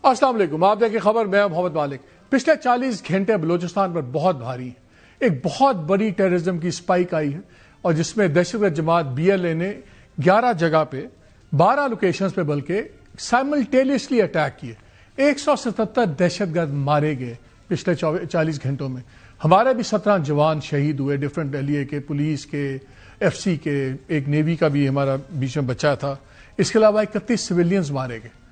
السلام علیکم، آپ دیکھیں خبر، میں محمد مالک۔ پچھلے 40 گھنٹے بلوچستان پر بہت بھاری ہیں۔ ایک بہت بڑی ٹیررزم کی سپائک آئی ہے اور جس میں دہشت گرد جماعت BLA نے 11 جگہ پہ 12 لوکیشنز پہ بلکہ سائملٹینیسلی اٹیک کیے۔ 177 دہشت گرد مارے گئے پچھلے 40 گھنٹوں میں۔ ہمارے بھی 17 جوان شہید ہوئے، ڈفرنٹ LA کے، پولیس کے، FC کے، ایک نیوی کا بھی ہمارا بیچ میں بچہ تھا۔ اس کے علاوہ 31 سویلینز مارے گئے۔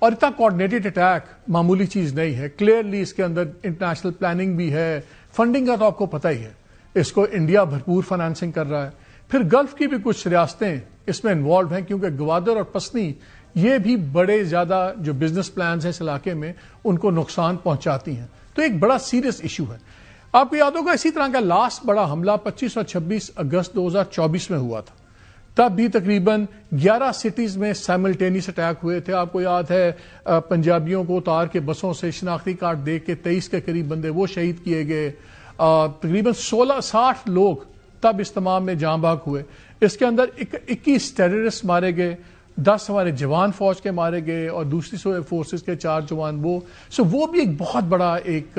اور اتنا کوآرڈینیٹڈ اٹیک معمولی چیز نہیں ہے۔ کلیئرلی اس کے اندر انٹرنیشنل پلاننگ بھی ہے، فنڈنگ کا تو آپ کو پتہ ہی ہے، اس کو انڈیا بھرپور فائنانسنگ کر رہا ہے۔ پھر گلف کی بھی کچھ ریاستیں اس میں انوالو ہیں، کیونکہ گوادر اور پسنی یہ بھی بڑے زیادہ جو بزنس پلانز ہیں اس علاقے میں ان کو نقصان پہنچاتی ہیں۔ تو ایک بڑا سیریس ایشو ہے۔ آپ کو یاد ہوگا اسی طرح کا لاسٹ بڑا حملہ 25 اور 26 اگست 2024 میں ہوا تھا۔ تب بھی تقریباً 11 سٹیز میں سائملٹینیس اٹیک ہوئے تھے۔ آپ کو یاد ہے پنجابیوں کو اتار کے بسوں سے شناختی کارڈ دے کے 23 کے قریب بندے وہ شہید کیے گئے۔ تقریباً 60 لوگ تب اس تمام میں جاں بحق ہوئے۔ اس کے اندر 21 ٹیررسٹ مارے گئے، 10 ہمارے جوان فوج کے مارے گئے اور دوسری فورسز کے 4 جوان وہ بھی ایک بہت بڑا ایک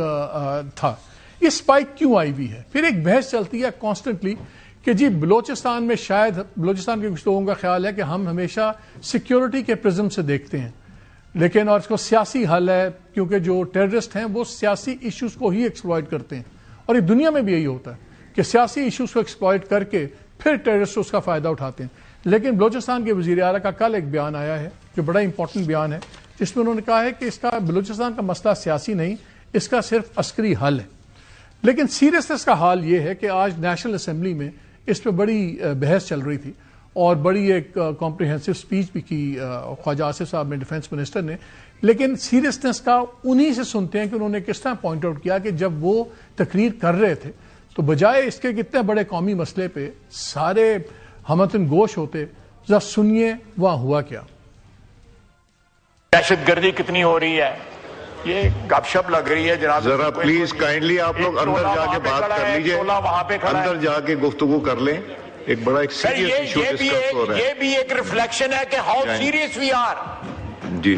تھا۔ یہ سپائک کیوں آئی ہوئی ہے؟ پھر ایک بحث چلتی ہے کانسٹنٹلی کہ جی بلوچستان میں شاید بلوچستان کے کچھ لوگوں کا خیال ہے کہ ہم ہمیشہ سیکیورٹی کے پرزم سے دیکھتے ہیں، لیکن اور اس کو سیاسی حل ہے، کیونکہ جو ٹیررسٹ ہیں وہ سیاسی ایشوز کو ہی ایکسپلائٹ کرتے ہیں، اور یہ دنیا میں بھی یہی ہوتا ہے کہ سیاسی ایشوز کو ایکسپلائٹ کر کے پھر ٹیررسٹ اس کا فائدہ اٹھاتے ہیں۔ لیکن بلوچستان کے وزیر اعلیٰ کا کل ایک بیان آیا ہے جو بڑا امپورٹنٹ بیان ہے، جس میں انہوں نے کہا ہے کہ اس کا بلوچستان کا مسئلہ سیاسی نہیں، اس کا صرف عسکری حل ہے۔ لیکن سیریسنس کا حال یہ ہے کہ آج نیشنل اسمبلی میں اس پہ بڑی بحث چل رہی تھی اور بڑی ایک کمپریہنسو سپیچ بھی کی خواجہ آصف صاحب نے، ڈیفنس منسٹر نے۔ لیکن سیریسنس کا انہی سے سنتے ہیں کہ انہوں نے کس طرح پوائنٹ آؤٹ کیا کہ جب وہ تقریر کر رہے تھے تو بجائے اس کے کتنے بڑے قومی مسئلے پہ سارے ہمتن گوش ہوتے، ذرا سنیے وہاں ہوا کیا۔ دہشت گردی کتنی ہو رہی ہے، یہ گپ شپ لگ رہی ہے جناب۔ ذرا پلیز کائنڈلی آپ لوگ اندر جا کے بات کر لیجئے، اندر جا کے گفتگو کر لیں۔ ایک بڑا ایک سیریس ایشو ڈسکس ہو رہا ہے۔ یہ بھی ایک ریفلیکشن ہے کہ ہاؤ سیریس وی آر۔ جی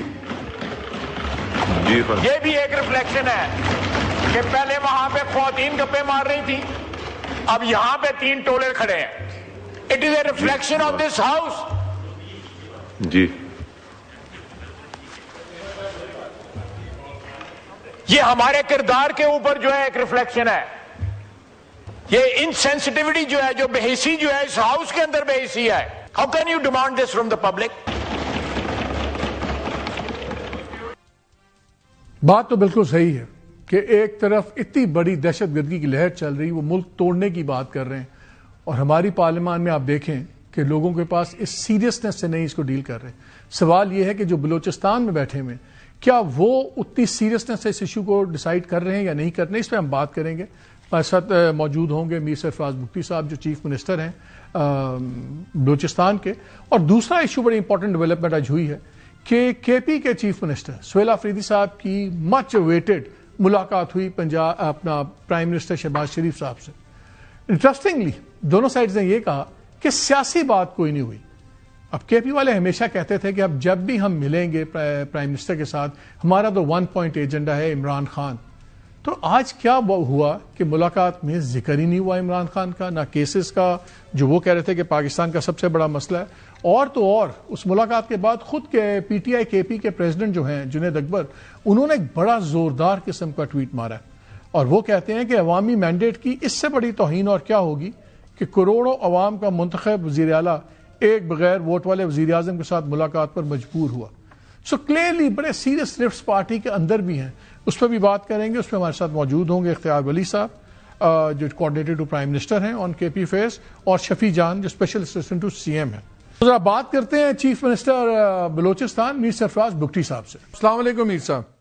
یہ بھی ایک ریفلیکشن ہے کہ پہلے وہاں پہ خواتین گپے مار رہی تھی، اب یہاں پہ 3 ٹولے کھڑے ہیں۔ It is a reflection of this house. جی یہ ہمارے کردار کے اوپر جو ہے ایک ریفلیکشن ہے۔ یہ انسینسٹیوٹی جو ہے، جو بے حسی جو ہے اس ہاؤس کے اندر بے حسی ہے۔ How can you demand this from the public? بات تو بالکل صحیح ہے کہ ایک طرف اتنی بڑی دہشت گردی کی لہر چل رہی، وہ ملک توڑنے کی بات کر رہے ہیں، اور ہماری پارلیمان میں آپ دیکھیں کہ لوگوں کے پاس اس سیریسنس سے نہیں اس کو ڈیل کر رہے۔ سوال یہ ہے کہ جو بلوچستان میں بیٹھے ہوئے کیا وہ اتنی سیریسنس سے اس ایشو کو ڈیسائیڈ کر رہے ہیں یا نہیں کر رہے ہیں؟ اس پہ ہم بات کریں گے۔ ہمارے ساتھ موجود ہوں گے میر سرفراز بگٹی صاحب جو چیف منسٹر ہیں بلوچستان کے۔ اور دوسرا ایشو بڑی امپورٹنٹ ڈیولپمنٹ آج ہوئی ہے کہ KP کے چیف منسٹر سہیل آفریدی صاحب کی مچ اویٹڈ ملاقات ہوئی اپنا پرائم منسٹر شہباز شریف صاحب سے۔ انٹرسٹنگلی دونوں سائڈز نے یہ کہا کہ سیاسی بات کوئی نہیں ہوئی۔ اب KP والے ہمیشہ کہتے تھے کہ اب جب بھی ہم ملیں گے پرائم منسٹر کے ساتھ ہمارا تو 1 پوائنٹ ایجنڈا ہے عمران خان۔ تو آج کیا ہوا کہ ملاقات میں ذکر ہی نہیں ہوا عمران خان کا، نہ کیسز کا جو وہ کہہ رہے تھے کہ پاکستان کا سب سے بڑا مسئلہ ہے۔ اور تو اور اس ملاقات کے بعد خود کے PTI KP کے پریزیڈنٹ جو ہیں جنید اکبر، انہوں نے ایک بڑا زوردار قسم کا ٹویٹ مارا ہے اور وہ کہتے ہیں کہ عوامی مینڈیٹ کی اس سے بڑی توہین اور کیا ہوگی کہ کروڑوں عوام کا منتخب وزیر اعلیٰ ایک بغیر ووٹ والے وزیر اعظم کے ساتھ ملاقات پر مجبور ہوا۔ سو کلیئرلی بڑے سیریس رفٹس پارٹی کے اندر بھی ہیں، اس پہ بھی بات کریں گے۔ اس پہ ہمارے ساتھ موجود ہوں گے اختیار ولی صاحب جو کوآرڈینیٹر ٹو پرائم منسٹر ہیں آن KP افیئرز، اور شفیع جان جو اسپیشل اسسٹنٹ ٹو CM ہیں۔ ذرا بات کرتے ہیں چیف منسٹر بلوچستان میر سرفراز بگٹی صاحب سے۔ السلام علیکم میر صاحب۔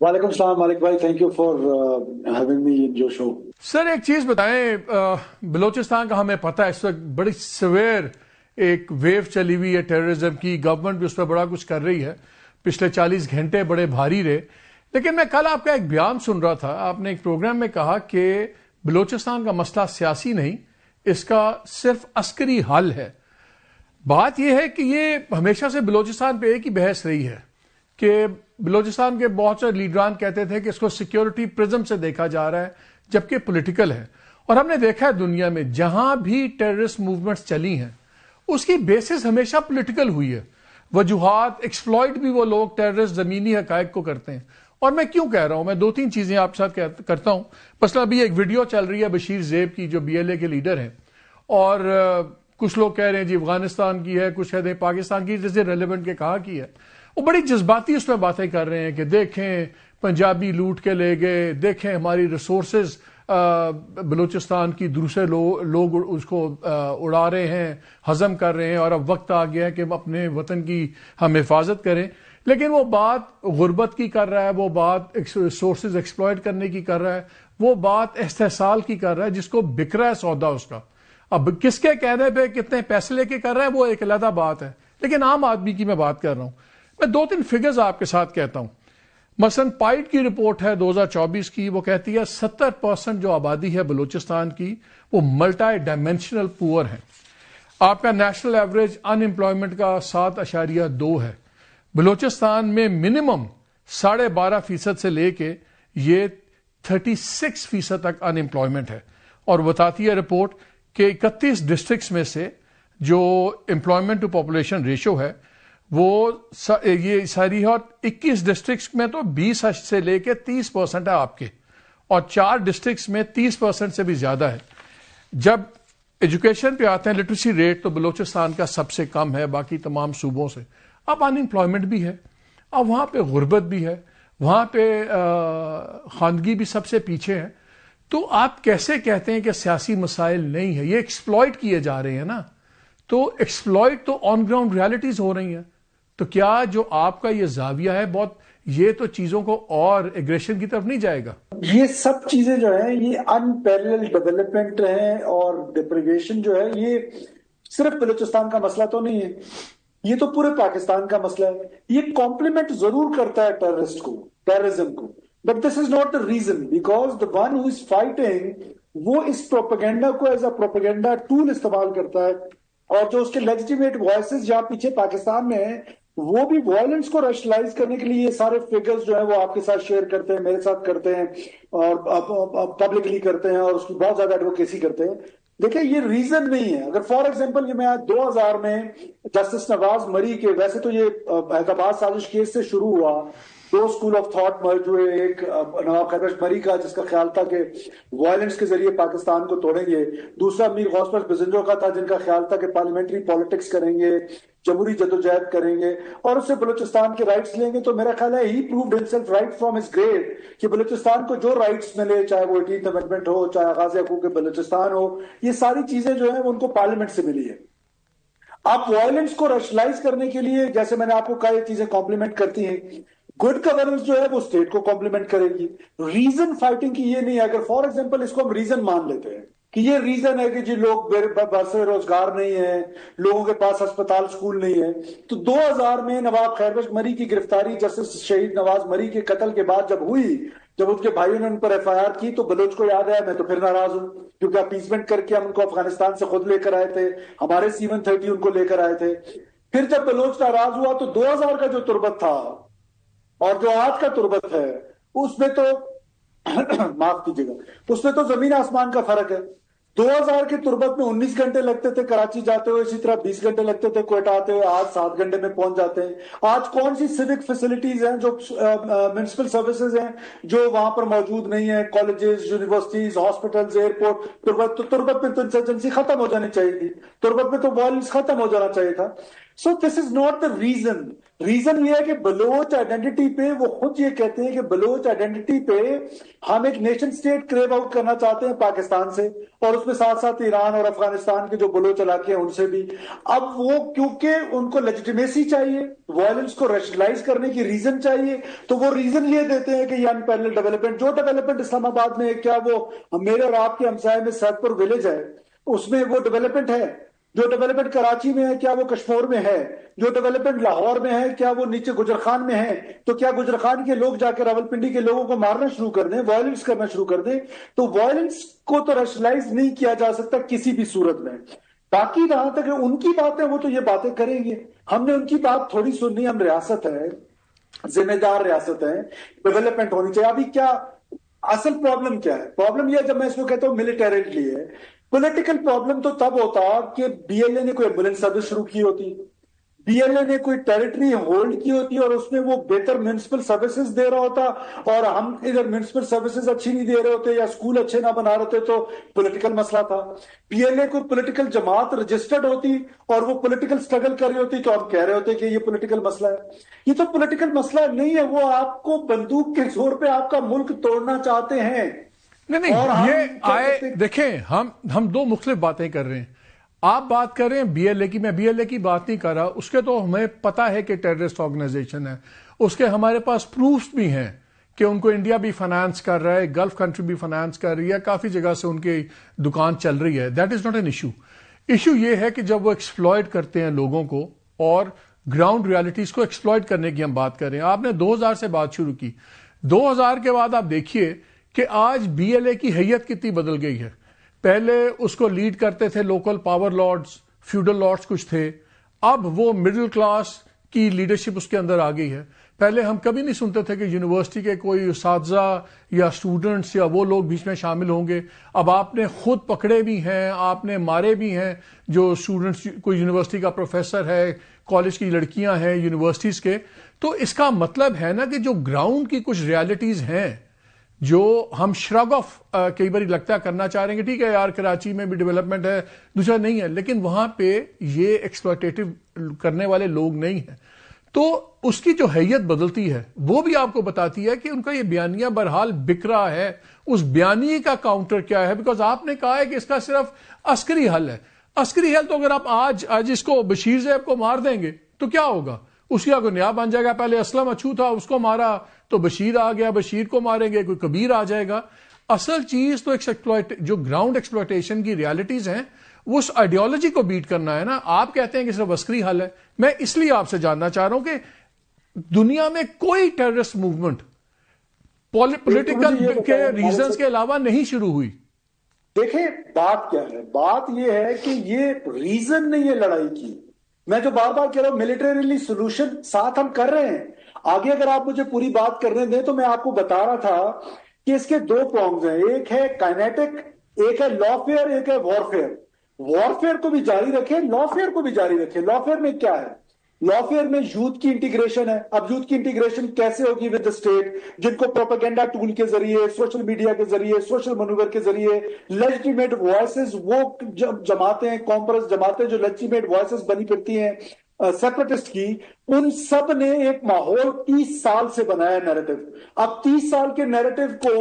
وعلیکم السلام مالک بھائی، thank you for having me in your show. Sir ایک چیز بتائیں، بلوچستان کا ہمیں پتہ ہے اس وقت بڑی سویر ایک ویو چلی ہوئی ہے ٹیررزم کی، گورنمنٹ بھی اس پہ بڑا کچھ کر رہی ہے، پچھلے 40 گھنٹے بڑے بھاری رہے۔ لیکن میں کل آپ کا ایک بیان سن رہا تھا، آپ نے ایک پروگرام میں کہا کہ بلوچستان کا مسئلہ سیاسی نہیں، اس کا صرف عسکری حل ہے۔ بات یہ ہے کہ یہ ہمیشہ سے بلوچستان پہ ایک ہی بحث رہی ہے کہ بلوچستان کے بہت سے لیڈران کہتے تھے کہ اس کو سیکیورٹی پرزم سے دیکھا جا رہا ہے جبکہ پولیٹیکل ہے. اور ہم نے دیکھا ہے دنیا میں جہاں بھی ٹیررسٹ موومنٹس چلی ہیں اس کی بیسس ہمیشہ پولیٹیکل ہوئی ہے. وجوہات ایکسپلائٹ بھی وہ لوگ ٹیررسٹ زمینی حقائق کو کرتے ہیں. اور میں کیوں کہہ رہا ہوں, میں 2-3 چیزیں آپ کے ساتھ کرتا ہوں. مثلا ابھی ایک ویڈیو چل رہی ہے بشیر زیب کی جو BLA کے لیڈر ہیں, اور کچھ لوگ کہہ رہے ہیں جی افغانستان کی ہے, کچھ کہتے ہیں پاکستان کی, جیسے ریلیونٹ کے کہا کی ہے. وہ بڑی جذباتی اس میں باتیں کر رہے ہیں کہ دیکھیں پنجابی لوٹ کے لے گئے, دیکھیں ہماری ریسورسز بلوچستان کی دوسرے لوگ اس کو اڑا رہے ہیں, ہضم کر رہے ہیں, اور اب وقت آ گیا ہے کہ ہم اپنے وطن کی ہم حفاظت کریں. لیکن وہ بات غربت کی کر رہا ہے, وہ بات ریسورسز ایکسپلائٹ کرنے کی کر رہا ہے, وہ بات استحصال کی کر رہا ہے جس کو بک رہا ہے سودا اس کا. اب کس کے کہنے پہ کتنے پیسے لے کے کر رہا ہے وہ ایک علیحدہ بات ہے, لیکن عام آدمی کی میں بات کر رہا ہوں. میں 2-3 فگرز آپ کے ساتھ کہتا ہوں. مثلا پائٹ کی رپورٹ ہے 2024 کی, وہ کہتی ہے 70% جو آبادی ہے بلوچستان کی وہ ملٹی ڈائمینشنل پور ہے. آپ کا نیشنل ایوریج ان امپلائمنٹ کا 7.2 ہے. بلوچستان میں منیمم 12.5% سے لے کے یہ 36% تک ان امپلائمنٹ ہے. اور بتاتی ہے رپورٹ کہ 31 ڈسٹرکٹس میں سے جو امپلائمنٹ ٹو پاپولیشن ریشو ہے وہ یہ ساری ہے, اور 21 ڈسٹرکٹس میں تو 20 سے لے کے 30% ہے آپ کے, اور 4 ڈسٹرکٹس میں 30% سے بھی زیادہ ہے. جب ایجوکیشن پہ آتے ہیں لٹریسی ریٹ تو بلوچستان کا سب سے کم ہے باقی تمام صوبوں سے. اب ان امپلائمنٹ بھی ہے, اب وہاں پہ غربت بھی ہے, وہاں پہ خواندگی بھی سب سے پیچھے ہے. تو آپ کیسے کہتے ہیں کہ سیاسی مسائل نہیں ہے؟ یہ ایکسپلائٹ کیے جا رہے ہیں نا, تو ایکسپلائٹ تو آن گراؤنڈ ریالٹیز ہو رہی ہیں. تو کیا جو آپ کا یہ زاویہ ہے بہت, یہ تو چیزوں کو اور ایگریشن کی طرف نہیں جائے گا؟ یہ سب چیزیں جو ہیں یہ انپیرلل ڈیولپمنٹ ہیں, اور ڈپریویشن جو ہے یہ صرف بلوچستان کا مسئلہ تو نہیں ہے, یہ تو پورے پاکستان کا مسئلہ ہے. یہ کمپلیمنٹ ضرور کرتا ہے ٹیررزم کو, but this is not the reason, because the one who is fighting وہ اس پروپیگنڈا کو ایز اے پروپیگنڈا ٹول استعمال کرتا ہے, اور جو اس کے لیجیٹیمیٹ وائسز جہاں پیچھے پاکستان میں ہیں وہ بھی وائلنس کو ریشنلائز کرنے کے لیے یہ سارے فگرز جو ہیں وہ آپ کے ساتھ شیئر کرتے ہیں, میرے ساتھ کرتے ہیں, اور پبلکلی کرتے ہیں, اور اس کی بہت زیادہ ایڈوکیسی کرتے ہیں. دیکھیں یہ ریزن نہیں ہے. اگر فار ایگزامپل یہ میں 2000 میں جسٹس نواز مری کے, ویسے تو یہ حیدرآباد سازش کیس سے شروع ہوا, 2 اسکول آف تھاٹ مرج ہوئے, ایک نواب خیبر مری کا جس کا خیال تھا کہ وائلنس کے ذریعے پاکستان کو توڑیں گے, دوسرا میر غوث پاش بزنجو کا تھا جن کا خیال تھا کہ پارلیمنٹری پالیٹکس کریں گے, جمہوری جدوجہد کریں گے, اور اس سے بلوچستان کے رائٹس لیں گے. تو میرا خیال ہے he proved himself right from his grave کہ بلوچستان کو جو رائٹس ملے, چاہے وہ 18th امینڈمنٹ ہو, چاہے آغاز حقوق بلوچستان ہو, یہ ساری چیزیں جو ہیں وہ ان کو پارلیمنٹ سے ملی ہے. آپ وائلنس کو ریشنلائز کرنے کے لیے, جیسے میں نے آپ کو کہا, یہ چیزیں کمپلیمنٹ کرتی ہیں. گڈ گورننس جو ہے وہ اسٹیٹ کو کمپلیمنٹ کرے گی. ریزن فائٹنگ کی یہ نہیں ہے. اگر فار ایگزامپل اس کو ہم ریزن مان لیتے ہیں کہ یہ ریزن ہے کہ جی لوگ بس روزگار نہیں ہے, لوگوں کے پاس ہسپتال سکول نہیں ہے, تو 2000 میں نواب خیر بخش مری کی گرفتاری جسٹس شہید نواز مری کے قتل کے بعد جب ہوئی, جب ان کے بھائیوں نے ان پر FIR کی, تو بلوچ کو یاد آیا, میں تو پھر ناراض ہوں کیونکہ اپیسمنٹ کر کے ہم ان کو افغانستان سے خود لے کر آئے تھے, ہمارے C-130 ان کو لے کر آئے تھے. پھر جب بلوچ ناراض ہوا تو 2000 کا جو تربت تھا اور جو آج کا تربت ہے اس میں تو معاف کیجیے گا, اس میں تو زمین آسمان کا فرق ہے. 2000 کے تربت میں 19 گھنٹے لگتے تھے کراچی جاتے ہوئے, اسی طرح 20 گھنٹے لگتے تھے کوئٹہ آتے ہوئے, آج 7 گھنٹے میں پہنچ جاتے ہیں. آج کون سی سیوک فیسلٹیز ہیں, جو میونسپل سروسز ہیں جو وہاں پر موجود نہیں ہیں, کالجز, یونیورسٹیز, ہاسپٹلز, ایئرپورٹ. تربت میں تو انسرجنسی ختم ہو جانی چاہیے تھی, تربت میں تو وائلنس ختم ہو جانا چاہیے تھا. So this is not the reason. Reason یہ ہے کہ بلوچ آئیڈینٹی پہ وہ خود یہ کہتے ہیں کہ بلوچ آئیڈینٹی پہ ہم ایک نیشن سٹیٹ کریو آؤٹ کرنا چاہتے ہیں پاکستان سے, اور اس میں ساتھ ساتھ ایران اور افغانستان کے جو بلوچ علاقے ہیں ان سے بھی. اب وہ کیونکہ ان کو لیجیٹیمیسی چاہیے, وائلنس کو ریشنلائز کرنے کی ریزن چاہیے, تو وہ ریزن یہ دیتے ہیں کہ یہ انپیرلل ڈیولپمنٹ, جو ڈیولپمنٹ اسلام آباد میں کیا وہ میرے اور آپ کے ہمسائے میں سیدھ پور ولیج ہے اس میں وہ ڈیولپمنٹ ہے, جو ڈیولپمنٹ کراچی میں ہے کیا وہ کشمور میں ہے, جو ڈیولپمنٹ لاہور میں ہے کیا وہ نیچے گجرخان میں ہے. تو کیا گجرخان کے لوگ جا کے راولپنڈی کے لوگوں کو مارنا شروع کر دیں, وائلنس کرنا شروع کر دیں؟ تو وائلنس کو تو ریشنلائز نہیں کیا جا سکتا کسی بھی صورت میں. باقی جہاں تک ان کی باتیں وہ تو یہ باتیں کریں گے, ہم نے ان کی بات تھوڑی سننی, ہم ریاست ہے, ذمہ دار ریاست ہیں, ڈیولپمنٹ ہونی چاہیے. ابھی کیا اصل پرابلم کیا ہے؟ پرابلم یہ جب میں اس کو کہتا ہوں ملیٹریلی ہے. پولیٹیکل پرابلم تو تب ہوتا کہ بی ایل اے نے کوئی ایمبولینس سروس شروع کی ہوتی, بی ایل اے نے کوئی ٹیریٹری ہولڈ کی ہوتی اور اس میں وہ بہتر میونسپل سروسز دے رہا ہوتا, اور ہم ادھر میونسپل سروسز اچھی نہیں دے رہے ہوتے یا اسکول اچھے نہ بنا رہے ہوتے, تو پولیٹیکل مسئلہ تھا. پی ایل اے کوئی پولیٹیکل جماعت رجسٹرڈ ہوتی اور وہ پولیٹیکل سٹرگل کر رہی ہوتی تو ہم کہہ رہے ہوتے کہ یہ پولیٹیکل مسئلہ ہے. یہ تو پولیٹیکل مسئلہ نہیں ہے, وہ آپ کو بندوق کے زور پہ آپ کا ملک توڑنا چاہتے ہیں. نہیں, یہ آئے دیکھیں, ہم دو مختلف باتیں کر رہے ہیں. آپ بات کر رہے ہیں بی ایل اے کی, میں بی ایل اے کی بات نہیں کر رہا. اس کے تو ہمیں پتا ہے کہ ٹیررسٹ آرگنائزیشن ہے, اس کے ہمارے پاس پروفز بھی ہیں کہ ان کو انڈیا بھی فائنانس کر رہا ہے, گلف کنٹری بھی فائنانس کر رہی ہے, کافی جگہ سے ان کی دکان چل رہی ہے. That is not an issue. Issue یہ ہے کہ جب وہ ایکسپلائٹ کرتے ہیں لوگوں کو اور گراؤنڈ ریالٹیز کو ایکسپلائٹ کرنے کی ہم بات کر رہے ہیں. آپ نے 2000 سے بات شروع کی, 2000 کے بعد آپ دیکھیے کہ آج بی ایل اے کی حیت کتنی بدل گئی ہے. پہلے اس کو لیڈ کرتے تھے local power Lords, feudal Lords کچھ تھے, اب وہ مڈل کلاس کی لیڈرشپ اس کے اندر آ گئی ہے. پہلے ہم کبھی نہیں سنتے تھے کہ یونیورسٹی کے کوئی اساتذہ یا اسٹوڈنٹس یا وہ لوگ بیچ میں شامل ہوں گے. اب آپ نے خود پکڑے بھی ہیں, آپ نے مارے بھی ہیں جو اسٹوڈنٹس, کوئی یونیورسٹی کا پروفیسر ہے, کالج کی لڑکیاں ہیں یونیورسٹیز کے. تو اس کا مطلب ہے نا کہ جو گراؤنڈ کی کچھ ریالٹیز ہیں جو ہم شرگ آف کئی بار لگتا ہے کرنا چاہ رہے ہیں کہ ٹھیک ہے یار کراچی میں بھی ڈیولپمنٹ ہے, دوسرا نہیں ہے, لیکن وہاں پہ یہ ایکسپلوٹیٹو کرنے والے لوگ نہیں ہیں. تو اس کی جو حیت بدلتی ہے وہ بھی آپ کو بتاتی ہے کہ ان کا یہ بیانیہ بہرحال بک رہا ہے. اس بیانیے کا کاؤنٹر کیا ہے؟ بیکاز آپ نے کہا ہے کہ اس کا صرف عسکری حل ہے. عسکری حل تو اگر آپ آج اس کو بشیر زیب کو مار دیں گے تو کیا ہوگا؟ اس کا کوئی نیا بن جائے گا. پہلے اسلم اچھو تھا, اس کو مارا تو بشیر آ گیا, بشیر کو ماریں گے, کوئی کبیر آ جائے گا. اصل چیز تو جو گراؤنڈ ایکسپلوٹیشن کی ریالٹیز ہیں وہ اس آئیڈیالوجی کو بیٹ کرنا ہے نا. آپ کہتے ہیں کہ صرف عسکری حل ہے. میں اس لیے آپ سے جاننا چاہ رہا ہوں کہ دنیا میں کوئی ٹیررسٹ موومنٹ پولیٹیکل کے ریزنز کے علاوہ نہیں شروع ہوئی. دیکھیں بات کیا ہے, بات یہ ہے کہ یہ ریزن نہیں ہے لڑائی کی. میں جو بار بار کہہ رہا ہوں ملیٹریلی سولوشن ساتھ ہم کر رہے ہیں. آگے اگر آپ مجھے پوری بات کرنے دیں تو میں آپ کو بتا رہا تھا کہ اس کے دو پرونگز ہیں, ایک ہے کائنیٹک, ایک ہے لا فیئر, ایک ہے وارفیئر. وارفیئر کو بھی جاری رکھیں, لا فیئر کو بھی جاری رکھیں. لا فیئر میں کیا ہے؟ لا فیئر میں یوتھ کی انٹیگریشن ہے. اب یوتھ کی انٹیگریشن کیسے ہوگی ود دا اسٹیٹ, جن کو پروپیگنڈا ٹول کے ذریعے, سوشل میڈیا کے ذریعے, سوشل مینوور کے ذریعے لیجیٹیمیٹ وائسز, وہ جماعتیں, کانفرنس جماعتیں جو لیجیٹیمیٹ وائسز بنی پھرتی ہیں سیپریٹسٹ کی, ان سب نے ایک ماحول 30 سال سے بنایا نیریٹو. اب 30 سال کے نیریٹو کو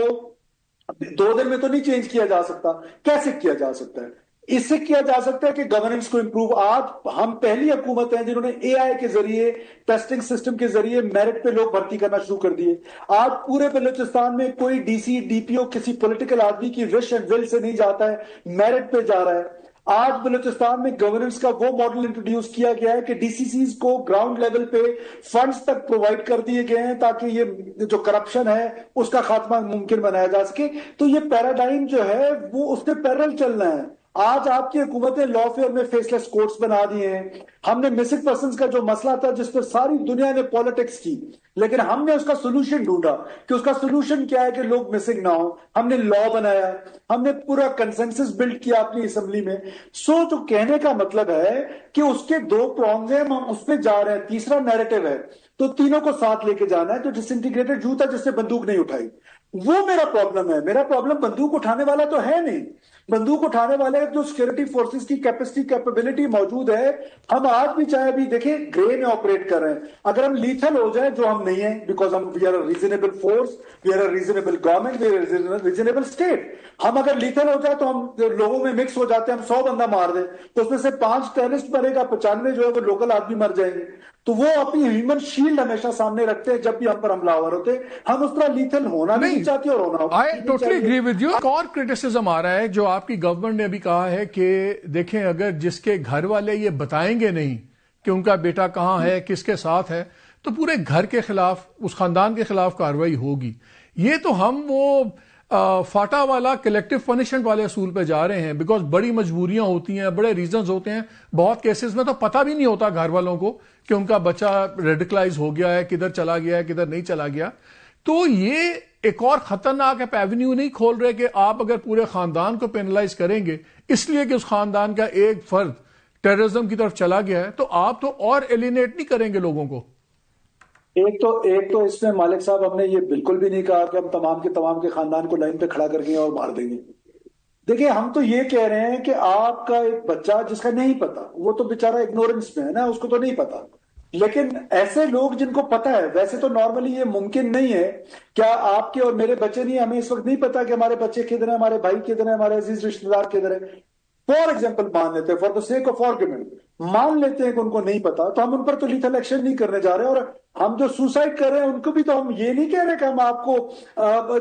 2 دن میں تو نہیں چینج کیا جا سکتا. کیسے کیا جا سکتا ہے؟ اس سے کیا جا سکتا ہے کہ گورننس کو امپروو. آج ہم پہلی حکومت ہیں جنہوں نے اے آئی کے ذریعے, ٹیسٹنگ سسٹم کے ذریعے میرٹ پہ لوگ بھرتی کرنا شروع کر دیے. آج پورے بلوچستان میں کوئی ڈی سی, ڈی پی او کسی پولیٹیکل آدمی کی وش اینڈ ول سے نہیں جاتا ہے, میرٹ پہ جا رہا ہے. آج بلوچستان میں گورننس کا وہ ماڈل انٹروڈیوس کیا گیا ہے کہ ڈی سی سیز کو گراؤنڈ لیول پہ فنڈز تک پرووائڈ کر دیے گئے ہیں تاکہ یہ جو کرپشن ہے اس کا خاتمہ ممکن بنایا جا سکے. تو یہ پیراڈائم جو ہے وہ اس سے پیرل چلنا ہے. آج آپ کی حکومت نے لا فیئر میں فیس لیس کورٹس بنا دیے ہیں. ہم نے مسنگ پرسنز کا جو مسئلہ تھا جس پر ساری دنیا نے پالیٹکس کی, لیکن ہم نے اس کا سولوشن ڈھونڈا کہ اس کا سولوشن کیا ہے کہ لوگ مسنگ نہ ہوں. ہم نے لا بنایا, ہم نے پورا کنسنسس بلڈ کیا اپنی اسمبلی میں. جو کہنے کا مطلب ہے کہ اس کے 2 پرونگز ہیں, ہم اس پہ جا رہے ہیں. تیسرا نیریٹو ہے, تو تینوں کو ساتھ لے کے جانا ہے. جو ڈس انٹیگریٹڈ یوتھ ہے جس سے بندوق نہیں اٹھائی, وہ میرا پرابلم ہے. میرا پرابلم بندوق اٹھانے والا تو ہے نہیں. بندوق اٹھانے والے جو سیکورٹی فورسز کی کیپیبلٹی موجود ہے, ہم آج بھی چاہے ابھی دیکھیں گرے میں آپریٹ کر رہے ہیں. اگر ہم لیتھل ہو جائیں, جو ہم نہیں ہیں, بیکاز ہم we are a reasonable force, we are a reasonable government, we are a reasonable state. ہم اگر لیتھل ہو جائے تو ہم لوگوں میں مکس ہو جاتے ہیں. ہم 100 بندہ مار دیں تو اس میں سے 5 ٹیررسٹ مرے گا, 95 جو ہے وہ لوکل آدمی مر جائیں گے. تو وہ اپنی ہیومن شیلڈ ہمیشہ سامنے رکھتے ہیں جب بھی ہم پر حملہ آور ہوتے. ہم اس طرح لیتھل ہونا نہیں چاہتے اور ہونا. I totally agree with you. ایک اور کرٹیسزم آ رہا ہے جو آپ کی گورنمنٹ نے ابھی کہا ہے کہ دیکھیں اگر جس کے گھر والے یہ بتائیں گے نہیں کہ ان کا بیٹا کہاں ہے, کس کے ساتھ ہے, تو پورے گھر کے خلاف, اس خاندان کے خلاف کارروائی ہوگی. یہ تو ہم وہ فاٹا والا کلیکٹو پنشمنٹ والے اصول پہ جا رہے ہیں، بیکاز بڑی مجبوریاں ہوتی ہیں، بڑے ریزنز ہوتے ہیں. بہت کیسز میں تو پتہ بھی نہیں ہوتا گھر والوں کو کہ ان کا بچہ ریڈیکلائز ہو گیا ہے، کدھر چلا گیا ہے، کدھر نہیں چلا گیا. تو یہ ایک اور خطرناک ایونیو نہیں کھول رہے کہ آپ اگر پورے خاندان کو پینلائز کریں گے اس لیے کہ اس خاندان کا ایک فرد ٹیررزم کی طرف چلا گیا ہے، تو آپ تو اور ایلینیٹ نہیں کریں گے لوگوں کو. ایک تو اس میں مالک صاحب ہم نے یہ بالکل بھی نہیں کہا کہ ہم تمام کے خاندان کو لائن پہ کھڑا کر کے اور مار دیں گے. دیکھیں ہم تو یہ کہہ رہے ہیں کہ آپ کا ایک بچہ جس کا نہیں پتا، وہ تو بیچارہ اگنورنس میں ہے نا، اس کو تو نہیں پتا. لیکن ایسے لوگ جن کو پتا ہے، ویسے تو نارملی یہ ممکن نہیں ہے. کیا آپ کے اور میرے بچے نہیں، ہمیں اس وقت نہیں پتا کہ ہمارے بچے کدھر ہیں، ہمارے بھائی کدھر ہیں، ہمارے عزیز رشتہ دار کدھر ہیں. فار ایگزامپل مان لیتے ہیں، for the sake of argument مان لیتے ہیں کہ ان کو نہیں پتا، تو ہم ان پر تو لیتھل ایکشن نہیں کرنے جا رہے. اور ہم جو سوسائڈ کر رہے ہیں ان کو بھی تو ہم یہ نہیں کہہ رہے کہ ہم آپ کو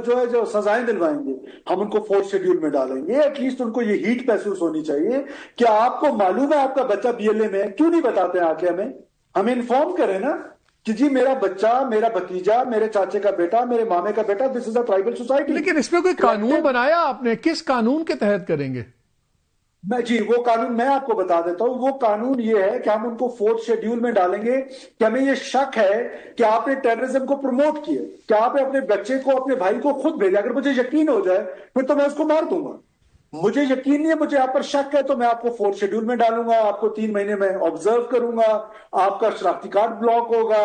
جو سزائیں دلوائیں گے، ہم ان کو فورتھ شیڈیول میں ڈالیں گے. ایٹ لیسٹ ان کو یہ ہیٹ محسوس ہونی چاہیے کہ آپ کو معلوم ہے آپ کا بچہ BLA میں ہے، کیوں نہیں بتاتے آ کے ہمیں انفارم کریں نا کہ جی میرا بچہ، میرا بھتیجا، میرے چاچے کا بیٹا، میرے مامے کا بیٹا، دس از اے ٹرائبل سوسائٹی. لیکن اس میں کوئی قانون بنایا آپ نے؟ کس قانون کے تحت کریں گے؟ جی وہ قانون میں آپ کو بتا دیتا ہوں. وہ قانون یہ ہے کہ ہم ان کو فورتھ شیڈیول میں ڈالیں گے کہ ہمیں یہ شک ہے کہ آپ نے ٹیررزم کو پروموٹ کیا، کہ آپ نے اپنے بچے کو، اپنے بھائی کو خود بھیجا. اگر مجھے یقین ہو جائے پھر تو میں اس کو مار دوں گا. مجھے یقین نہیں ہے، مجھے آپ پر شک ہے، تو میں آپ کو فورتھ شیڈیول میں ڈالوں گا. آپ کو 3 مہینے میں آبزرو کروں گا، آپ کا شناختی کارڈ بلاک ہوگا،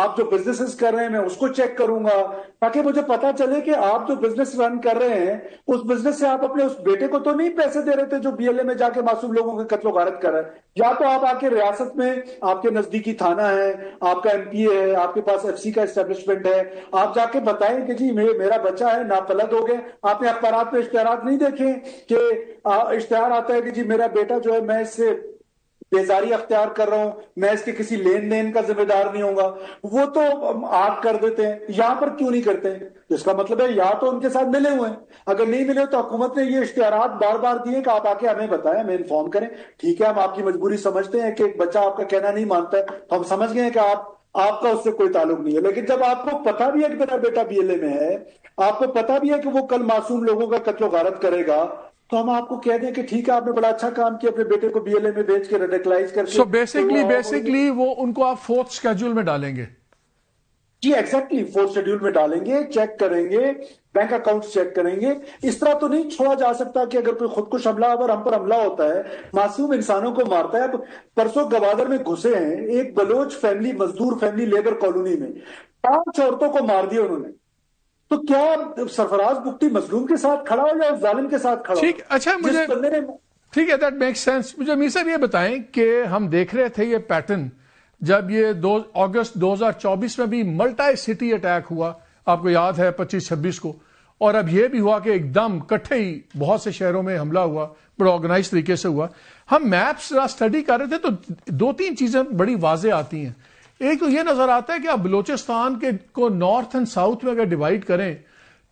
آپ جو بزنس کر رہے ہیں میں اس کو چیک کروں گا، تاکہ مجھے پتا چلے کہ آپ جو بزنس رن کر رہے ہیں اس بزنس سے آپ اپنے اس بیٹے کو تو نہیں پیسے دے رہے تھے جو BLA میں جا کے معصوم لوگوں کے قتل و غارت کر رہا ہے. یا تو آپ آ کے ریاست میں، آپ کے نزدیکی تھانہ ہے، آپ کا MPA ہے، آپ کے پاس FC کا اسٹیبلشمنٹ ہے، آپ جا کے بتائیں کہ جی میرا بچہ ہے ناپلد ہو گئے. آپ نے اخبارات میں اشتہارات نہیں دیکھے کہ اشتہار آتا ہے کہ جی میرا بیٹا جو ہے میں اس سے بیزاری اختیار کر رہا ہوں، میں اس کے کسی لین دین کا ذمہ دار نہیں ہوں گا. وہ تو آپ کر دیتے ہیں، یہاں پر کیوں نہیں کرتے؟ اس کا مطلب ہے یا تو ان کے ساتھ ملے ہوئے ہیں. اگر نہیں ملے تو حکومت نے یہ اشتہارات بار بار دیے کہ آپ آ کے ہمیں بتائیں، ہمیں انفارم کریں. ٹھیک ہے ہم آپ کی مجبوری سمجھتے ہیں کہ ایک بچہ آپ کا کہنا نہیں مانتا ہے، ہم سمجھ گئے ہیں کہ آپ کا اس سے کوئی تعلق نہیں ہے. لیکن جب آپ کو پتا بھی ہے کہ میرا بیٹا BLA میں ہے، آپ کو پتا بھی ہے کہ وہ کل معصوم لوگوں کا قتل و غارت کرے گا، تو ہم آپ کو کہہ دیں کہ ٹھیک ہے آپ نے بڑا اچھا کام کیا اپنے بیٹے کو BLA میں بھیج کے ریڈیکلائز کر کے. سو بیسکلی وہ ان کو آپ فورتھ شیڈیول میں ڈالیں گے؟ جی ایگزیکٹلی فورتھ شیڈیول میں ڈالیں گے، چیک کریں گے، بینک اکاؤنٹ چیک کریں گے. اس طرح تو نہیں چھوڑا جا سکتا کہ اگر کوئی خودکش حملہ اور ہم پر حملہ ہوتا ہے، معصوم انسانوں کو مارتا ہے. اب پرسوں گوادر میں گھسے ہیں، ایک بلوچ فیملی، مزدور فیملی لیبر کالونی میں 5 عورتوں کو مار دیا انہوں نے. تو کیا سرفراز بگٹی مظلوم کے ساتھ کھڑا ہو یا ظالم کے ساتھ کھڑا ہو؟ ٹھیک، اچھا مجھے ٹھیک ہے، دیٹ میک سینس. مجھے امیر صاحب یہ بتائیں کہ ہم دیکھ رہے تھے یہ پیٹرن جب یہ اگست 2024 میں بھی ملٹی سٹی اٹیک ہوا، آپ کو یاد ہے 25-26 کو، اور اب یہ بھی ہوا کہ ایک دم کٹھے ہی بہت سے شہروں میں حملہ ہوا، بڑا آرگنائز طریقے سے ہوا. ہم میپس اسٹڈی کر رہے تھے تو 2-3 چیزیں بڑی واضح آتی ہیں. ایک تو یہ نظر آتا ہے کہ آپ بلوچستان کے کو نارتھ اینڈ ساؤتھ میں اگر ڈیوائیڈ کریں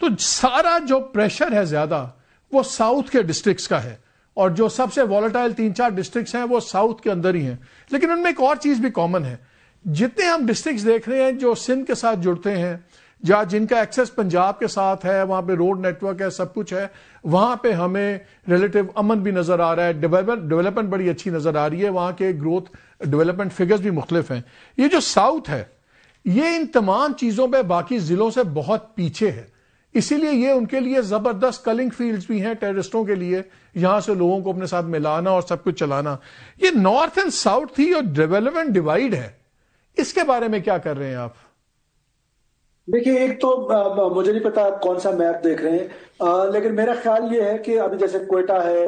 تو سارا جو پریشر ہے زیادہ وہ ساؤتھ کے ڈسٹرکٹس کا ہے، اور جو سب سے وائلٹائل 3-4 ڈسٹرکٹس ہیں وہ ساؤتھ کے اندر ہی ہیں. لیکن ان میں ایک اور چیز بھی کامن ہے، جتنے ہم ڈسٹرکٹس دیکھ رہے ہیں جو سندھ کے ساتھ جڑتے ہیں یا جن کا ایکسس پنجاب کے ساتھ ہے، وہاں پہ روڈ نیٹ ورک ہے، سب کچھ ہے، وہاں پہ ہمیں ریلیٹو امن بھی نظر آ رہا ہے، ڈیولپمنٹ بڑی اچھی نظر آ رہی ہے، وہاں کے گروتھ ڈیولپمنٹ فگرز بھی مختلف ہیں. یہ جو ساؤتھ ہے یہ ان تمام چیزوں پہ باقی ضلعوں سے بہت پیچھے ہے، اسی لیے یہ ان کے لیے زبردست کلنگ فیلڈز بھی ہیں ٹیررسٹوں کے لیے، یہاں سے لوگوں کو اپنے ساتھ ملانا اور سب کچھ چلانا. یہ نارتھ اینڈ ساؤتھ تھی اور ڈیولپمنٹ ڈیوائیڈ ہے، اس کے بارے میں کیا کر رہے ہیں آپ؟ دیکھیے ایک تو مجھے نہیں پتا آپ کون سا میپ دیکھ رہے ہیں، لیکن میرا خیال یہ ہے کہ ابھی جیسے کوئٹہ ہے،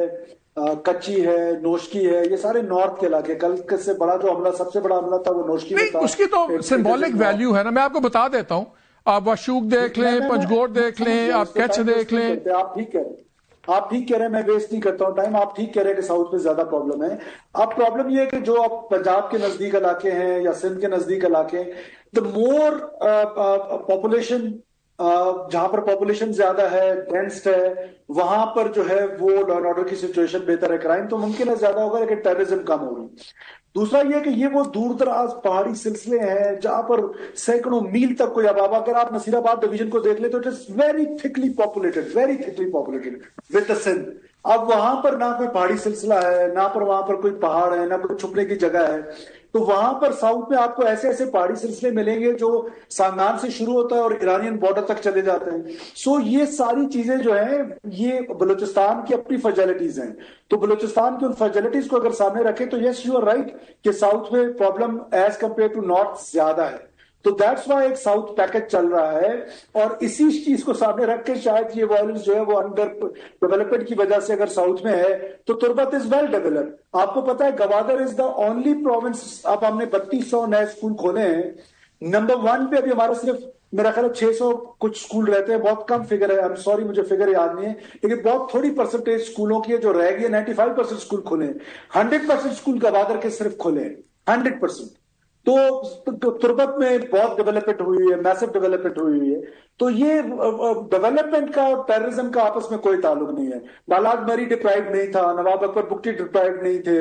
کچی ہے، نوشکی ہے، یہ سارے نارتھ کے علاقے. کل سے بڑا جو حملہ، سب سے بڑا حملہ تھا وہ نوشکی میں تھا. اس کی تو سمبولک ویلیو ہے نا، میں آپ کو بتا دیتا ہوں، آپ واشوک دیکھ لیں، پنجگوڑ دیکھ لیں، آپ کچھ دیکھ لیں. آپ ٹھیک کہہ رہے ہیں، آپ ٹھیک کہہ رہے ہیں، میں ویسٹ نہیں کرتا ہوں ٹائم. آپ ٹھیک کہہ رہے ہیں کہ ساؤتھ میں زیادہ پرابلم ہے. اب پرابلم یہ ہے کہ جو اب پنجاب کے نزدیک علاقے ہیں یا سندھ کے نزدیک علاقے ہیں، the more population جہاں پر پاپولیشن زیادہ ہے، ڈینسڈ ہے، وہاں پر جو ہے وہ لا اینڈ آرڈر کی سچویشن بہتر ہے، کرائم تو ممکن ہے زیادہ ہوگا لیکن ٹیررزم کم ہوگی. دوسرا یہ کہ یہ وہ دور دراز پہاڑی سلسلے ہیں جہاں پر سینکڑوں میل تک کوئی آباد. اگر آپ نصیر آباد ڈویژن کو دیکھ لیں تو it is very تھکلی populated with the Sindh. اب وہاں پر نہ کوئی پہاڑی سلسلہ ہے، نہ پر وہاں پر کوئی پہاڑ ہے، نہ کوئی چھپنے کی جگہ ہے. تو وہاں پر ساؤتھ میں آپ کو ایسے ایسے پہاڑی سلسلے ملیں گے جو سانگان سے شروع ہوتا ہے اور ایرانین بارڈر تک چلے جاتے ہیں. سو یہ ساری چیزیں جو ہیں یہ بلوچستان کی اپنی فرجیلٹیز ہیں. تو بلوچستان کی ان فرجیلٹیز کو اگر سامنے رکھے تو یس یو آر رائٹ کہ ساؤتھ میں problem as compare to north زیادہ ہے. تو دیٹس وائی ایک ساؤتھ پیکج چل رہا ہے، اور اسی چیز کو سامنے رکھ کے شاید یہ وائلنس جو ہے وہ انڈر ڈیولپمنٹ کی وجہ سے اگر ساؤتھ میں ہے تو تربت از ویل ڈیولپڈ. آپ کو پتا ہے گوادر از دا اونلی پروونس. اب ہم نے 3200 نئے اسکول کھولے ہیں. نمبر 1 پہ ابھی ہمارا صرف میرا خیال ہے 600 کچھ اسکول رہتے ہیں. بہت کم فگر ہے، سوری مجھے فگر یاد نہیں ہے، لیکن بہت تھوڑی پرسنٹیج اسکولوں کی ہے جو رہ گئی ہے. 95% اسکول کھولے ہیں. 100% اسکول گوادر کے صرف کھولے ہیں، 100%. تو تربت میں بہت ڈیولپمنٹ ہوئی ہے، میسو ڈیولپمنٹ ہوئی ہے. تو یہ ڈیولپمنٹ کا اور ٹیررزم کا آپس میں کوئی تعلق نہیں ہے. بالاگ میری ڈپرائیوڈ نہیں تھا، نواب اکبر بگٹی ڈپرائیوڈ نہیں تھے،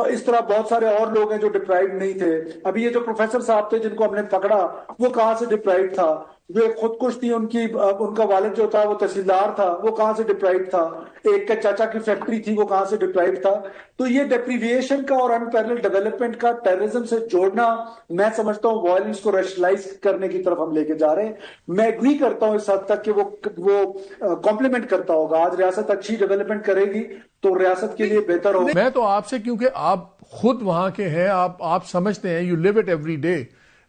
اس طرح بہت سارے اور لوگ ہیں جو ڈپرائیوڈ نہیں تھے. ابھی یہ جو پروفیسر صاحب تھے جن کو ہم نے پکڑا وہ کہاں سے ڈپرائیوڈ تھا؟ جو ایک خودکش تھی ان کا والد جو تھا وہ تحصیلدار تھا، وہ کہاں سے ڈپرائیوڈ تھا؟ ایک کا چاچا کی فیکٹری تھی، وہ کہاں سے ڈپرائیوڈ تھا؟ تو یہ ڈیپریویشن کا اور انپیرلل ڈیولپمنٹ کا ٹیررزم سے جوڑنا میں سمجھتا ہوں وائلنس کو ریشنلائز کرنے کی طرف ہم لے کے جا رہے ہیں. میں اگری کرتا ہوں اس حد تک کہ وہ کمپلیمنٹ کرتا ہوگا. آج ریاست اچھی ڈیولپمنٹ کرے گی تو ریاست کے لیے بہتر ہوگا. میں تو آپ سے، کیونکہ آپ خود وہاں کے ہیں، آپ سمجھتے ہیں، you live it every day.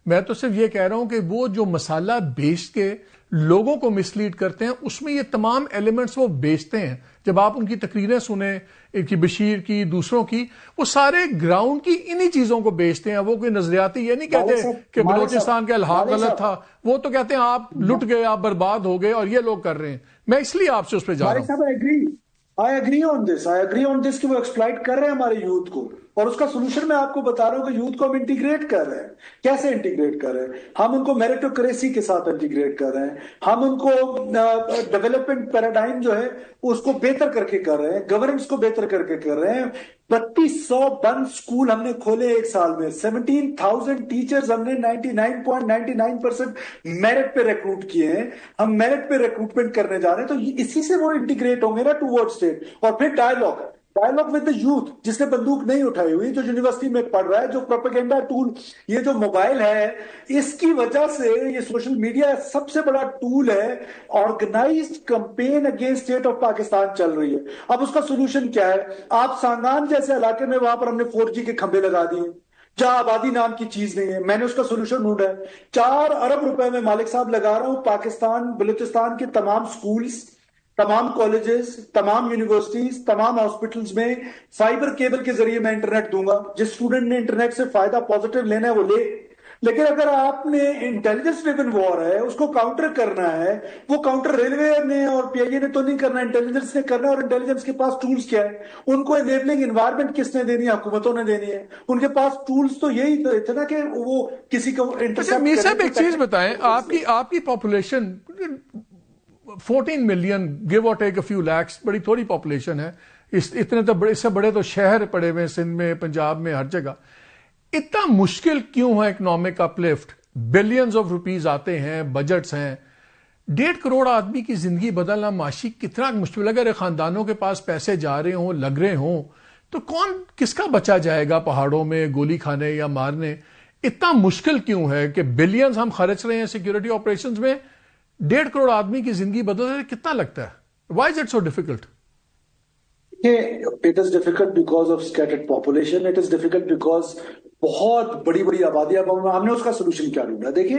میں تو صرف یہ کہہ رہا ہوں کہ وہ جو مسالہ بیچ کے لوگوں کو مس لیڈ کرتے ہیں اس میں یہ تمام ایلیمنٹس وہ بیچتے ہیں. جب آپ ان کی تقریریں سنیں، ایک کی بشیر کی، دوسروں کی، وہ سارے گراؤنڈ کی انہی چیزوں کو بیچتے ہیں. وہ کوئی نظریاتی یہ نہیں کہتے کہ بلوچستان کا الحاق غلط تھا، وہ تو کہتے ہیں آپ لٹ گئے، آپ برباد ہو گئے، اور یہ لوگ کر رہے ہیں. میں اس لیے آپ سے اس پہ جا رہا ہوں. I agree on this کہ وہ ایکسپلائٹ کر رہے ہیں ہمارے یوتھ کو، اور اس کا سولوشن میں آپ کو بتا رہا ہوں کہ یوتھ کو ہم انٹیگریٹ کر رہے ہیں. کیسے انٹیگریٹ کر رہے ہیں؟ ہم ان کو میریٹوکریسی کے ساتھ انٹیگریٹ کر رہے ہیں. ہم ان کو ڈیولپمنٹ پیراڈائم جو ہے اس کو بہتر کر کے کر رہے ہیں، گورننس کو بہتر کر کے کر رہے ہیں. 3200 بند اسکول ہم نے کھولے ایک سال میں. 17,000 ٹیچرز ہم نے 99.99% میرٹ پہ ریکروٹ کیے ہیں. ہم میرٹ پہ ریکروٹمنٹ کرنے جا رہے ہیں. تو اسی سے وہ انٹیگریٹ ہوں گے نا ٹوورڈ اسٹیٹ. اور پھر ڈائیلاگ ود دا یوتھ، جس نے بندوق نہیں اٹھائی ہوئی، جو یونیورسٹی میں پڑھ رہا ہے، جو پروپیگنڈا ٹول، یہ جو موبائل ہے، اس کی وجہ سے یہ سوشل میڈیا سب سے بڑا ٹول ہے. Organized campaign against state of Pakistan چل رہی ہے. اب اس کا سولوشن کیا ہے؟ آپ سانگان جیسے علاقے میں وہاں پر ہم نے 4G کے کھمبے لگا دیے جہاں آبادی نام کی چیز نہیں ہے. میں نے اس کا سولوشن ڈھونڈا ہے. 4 ارب روپے میں مالک صاحب لگا رہا ہوں پاکستان بلوچستان کے تمام سکولز، تمام کالجز، تمام یونیورسٹیز، تمام ہاسپٹلز میں فائبر کیبل کے ذریعے میں انٹرنیٹ دوں گا. جس اسٹوڈنٹ نے انٹرنیٹ سے فائدہ پازیٹیو لینا ہے وہ لے. لیکن اگر آپ نے انٹیلیجنس ڈریون وار ہے اس کو کاؤنٹر کرنا ہے، وہ کاؤنٹر ریلوے نے اور PIA نے تو نہیں کرنا، انٹیلیجنس نے کرنا. اور انٹیلیجنس کے پاس ٹولز کیا ہے؟ ان کو انیبلنگ انوائرمنٹ کس نے دینی ہے؟ حکومتوں نے دینی ہے. ان کے پاس ٹولز تو یہی تھے نا کہ وہ کسی کو میر صاحب ایک چیز بتائیں، آپ کی پاپولیشن 14 ملین، گیو اور ٹیک اے فیو لیکس، بڑی تھوڑی پاپولیشن ہے. اتنے تو بڑے، اس سے بڑے تو شہر پڑے ہوئے سندھ میں، پنجاب میں، ہر جگہ. اتنا مشکل کیوں ہے economic uplift? Billions of rupees آتے ہیں، بجٹس ہیں. 1.5 کروڑ آدمی کی زندگی بدلنا معاشی کتنا مشکل. اگر خاندانوں کے پاس پیسے جا رہے ہوں، لگ رہے ہوں، تو کون کس کا بچہ جائے گا پہاڑوں میں گولی کھانے یا مارنے؟ اتنا مشکل کیوں ہے کہ بلینز ہم خرچ رہے ہیں سیکیورٹی آپریشنز میں؟ 1.5 کروڑ آدمی کی زندگی بدل رہے کتنا لگتا ہے؟ Why is it so difficult? It is difficult because of scattered population. It is difficult because بہت بڑی بڑی آبادی. اب ہم نے اس کا سولوشن کیا ڈھونڈا؟ دیکھیں،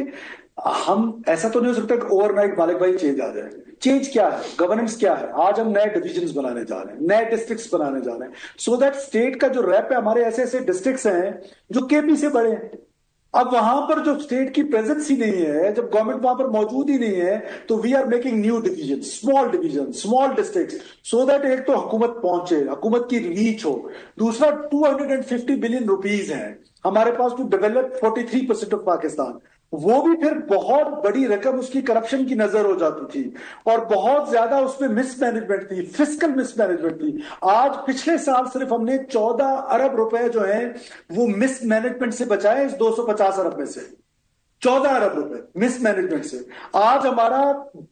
ہم ایسا تو نہیں ہو سکتا کہ اوور نائٹ مالک بھائی چینج آ جائے. چینج کیا ہے؟ گورننس کیا ہے؟ آج ہم نئے ڈویژنز بنانے جا رہے ہیں، نئے ڈسٹرکٹس بنانے جا رہے ہیں، سو دیٹ اسٹیٹ کا جو ریپ ہے، ہمارے ایسے ایسے ڈسٹرکٹس ہیں جو KP سے بڑے ہیں. اب وہاں پر جو اسٹیٹ کی پریزنس ہی نہیں ہے، جب گورنمنٹ وہاں پر موجود ہی نہیں ہے، تو we are making new division, small districts, so that ایک تو حکومت پہنچے، حکومت کی ریچ ہو. دوسرا 250 بلین روپیز ہیں ہمارے پاس ٹو ڈیولپ 43% آف پاکستان. وہ بھی پھر بہت بڑی رقم اس کی کرپشن کی نظر ہو جاتی تھی اور بہت زیادہ اس میں مس مینجمنٹ تھی, فسکل مس مینجمنٹ تھی. آج پچھلے سال صرف ہم نے 14 ارب روپے جو ہیں وہ مس مینجمنٹ سے بچائے اس 250 ارب میں سے. 14 ارب روپے مس مینجمنٹ سے. آج ہمارا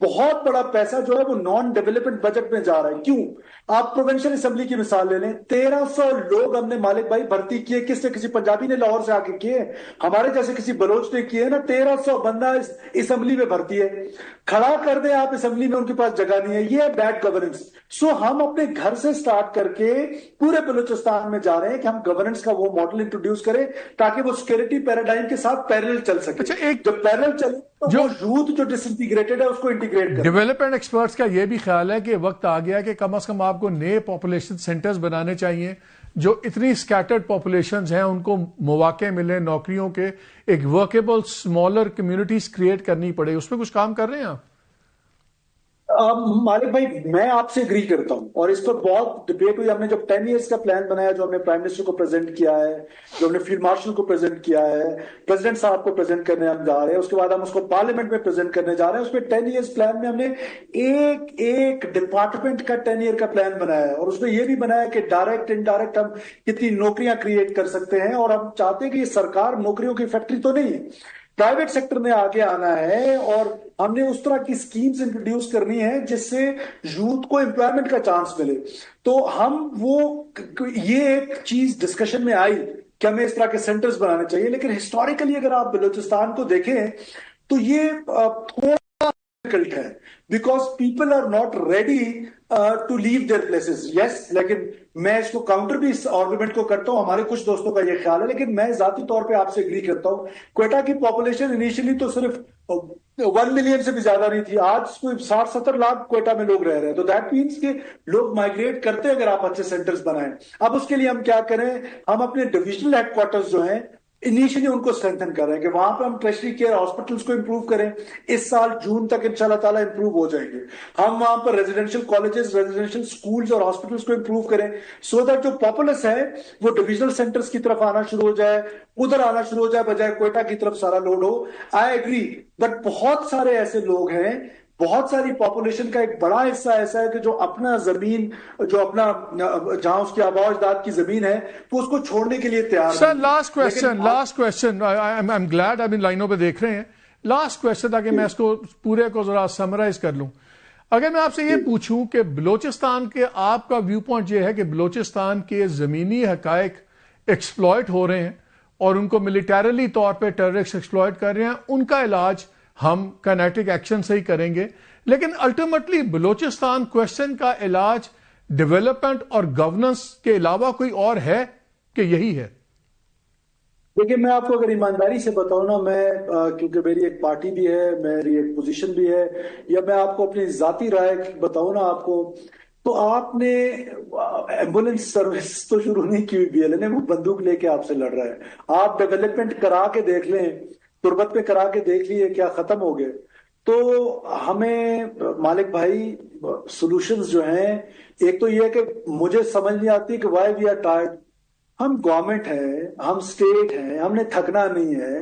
بہت بڑا پیسہ جو ہے وہ نان ڈیولپمنٹ بجٹ میں جا رہا ہے. کیوں؟ آپ پروونشل اسمبلی کی مثال لے لیں, 1300 لوگ ہم نے مالک بھائی بھرتی کیے. کس نے؟ کسی پنجابی نے لاہور سے آ کے کیے, ہمارے جیسے کسی بلوچ نے کیے نا. 1300 بندہ اسمبلی میں بھرتی ہے, کھڑا کر دیں آپ اسمبلی میں, ان کے پاس جگہ نہیں ہے. یہ ہے بیڈ گورننس. سو ہم اپنے گھر سے سٹارٹ کر کے پورے بلوچستان میں جا رہے ہیں کہ ہم گورننس کا وہ ماڈل انٹروڈیوس کریں تاکہ وہ سیکورٹی پیراڈائم کے ساتھ پیرل چل سکے. جب پیرل چلے تو وہ یوتھ جو ڈس انٹیگریٹڈ ہے اس کو انٹیگریٹ کریں. ڈیولپمنٹ ایکسپرٹس کا یہ بھی خیال ہے کہ وقت آ گیا کہ کم از کم آپ کو نئے پاپولیشن سینٹرز بنانے چاہیے. جو اتنی سکیٹرڈ پاپولیشنز ہیں ان کو مواقع ملیں نوکریوں کے, ایک ورکیبل اسمالر کمیونٹیز کریٹ کرنی پڑے. اس پہ کچھ کام کر رہے ہیں آپ؟ مالک بھائی میں آپ سے اگری کرتا ہوں اور اس پر بہت ڈبیٹ ہوئی. ہم نے جب 10 ایئرس کا پلان بنایا جو ہم نے پرائم منسٹر کو پریزنٹ کیا ہے, جو ہم نے فیلڈ مارشل کو پریزنٹ کیا ہے, پریزیڈنٹ صاحب کو پریزنٹ کرنے ہم جا رہے ہیں, اس کے بعد ہم اس کو پارلیمنٹ میں پریزنٹ کرنے جا رہے ہیں. اس میں 10 ایئرس پلان میں ہم نے ایک ڈپارٹمنٹ کا 10 ایئر کا پلان بنایا ہے اور اس میں یہ بھی بنایا کہ ڈائریکٹ انڈائریکٹ ہم کتنی نوکریاں کریٹ کر سکتے ہیں. اور ہم چاہتے ہیں کہ یہ سرکار نوکریوں کی فیکٹری تو نہیں ہے, پرائیویٹ سیکٹر نے آگے آنا ہے اور ہم نے اس طرح کی سکیمز انٹروڈیوس کرنی ہے جس سے یوتھ کو امپلائمنٹ کا چانس ملے. تو ہم یہ ایک چیز ڈسکشن میں آئی کہ ہمیں اس طرح کے سینٹرز بنانے چاہیے. لیکن ہسٹوریکلی اگر آپ بلوچستان کو دیکھیں تو یہ تھوڑا ڈیفیکلٹ ہے because people are not ready to leave their places. Yes, لیکن میں اس کو کاؤنٹر بھی اس آرگومنٹ کو کرتا ہوں, ہمارے کچھ دوستوں کا یہ خیال ہے, لیکن میں ذاتی طور پہ آپ سے اگری کرتا ہوں. کوئٹہ کی پاپولیشن انیشلی تو صرف 1 ملین سے بھی زیادہ نہیں تھی, آج کوئی 60-70 لاکھ کوئٹہ میں لوگ رہ رہے ہیں. تو دیٹ مینس کہ لوگ مائگریٹ کرتے ہیں اگر آپ اچھے سینٹرز بنائیں. اب اس کے لیے ہم کیا کریں, ہم اپنے ڈویژنل ہیڈ کوارٹرز جو ہیں انیشلی ان کو اسٹرینتھن کر رہے ہیں کہ وہاں پہ ہم ٹریشری کیئر ہاسپٹلس کو امپروو کریں. اس سال جون تک انشاءاللہ تعالیٰ امپروو ہو جائیں گے. ہم وہاں پر ریزیڈینشیل کالجز, ریزیڈینشیل سکولز اور ہاسپٹلس کو امپروو کریں سو دیٹ جو پاپولس ہے وہ ڈویژنل سینٹرز کی طرف آنا شروع ہو جائے, ادھر آنا شروع ہو جائے بجائے کوئٹہ کی طرف سارا لوڈ ہو. آئی ایگری, بٹ بہت سارے ایسے لوگ ہیں, بہت ساری پاپولیشن کا ایک بڑا حصہ ایسا ہے کہ جو اپنا زمین, جو اپنا جہاں اس کی آباء و اجداد کی زمین ہے وہ اس کو چھوڑنے کے لیے تیار ہے. Sir last question I am glad اب ان لائنوں پہ دیکھ رہے ہیں. لاسٹ کویسچن تاکہ میں اس کو پورے کو ذرا سمرائز کر لوں. اگر میں آپ سے یہ پوچھوں کہ بلوچستان کے آپ کا ویو پوائنٹ یہ ہے کہ بلوچستان کے زمینی حقائق ایکسپلائٹ ہو رہے ہیں اور ان کو ملیٹریلی طور پہ ٹیررسٹ ایکسپلائٹ کر رہے ہیں, ان کا علاج ہم کائنیٹک ایکشن سے ہی کریں گے, لیکن الٹیمیٹلی بلوچستان کویسچن کا علاج ڈیولپمنٹ اور گورننس کے علاوہ کوئی اور ہے کہ یہی ہے؟ دیکھیں میں آپ کو اگر ایمانداری سے بتاؤں نا, میں کیونکہ میری ایک پارٹی بھی ہے, میری ایک پوزیشن بھی ہے, یا میں آپ کو اپنی ذاتی رائے بتاؤں نا آپ کو, تو آپ نے ایمبولینس سروس تو شروع نہیں کی ہوئی BLA نے, وہ بندوق لے کے آپ سے لڑ رہا ہے. آپ ڈیولپمنٹ کرا کے دیکھ لیں, تربت پہ کرا کے دیکھ لیے کیا ختم ہو گئے. تو ہمیں مالک بھائی سولوشنز جو ہیں, ایک تو یہ ہے کہ مجھے سمجھ نہیں آتی کہ وائی وی آر ٹائرڈ. ہم گورنمنٹ ہیں, ہم سٹیٹ ہیں, ہم نے تھکنا نہیں ہے.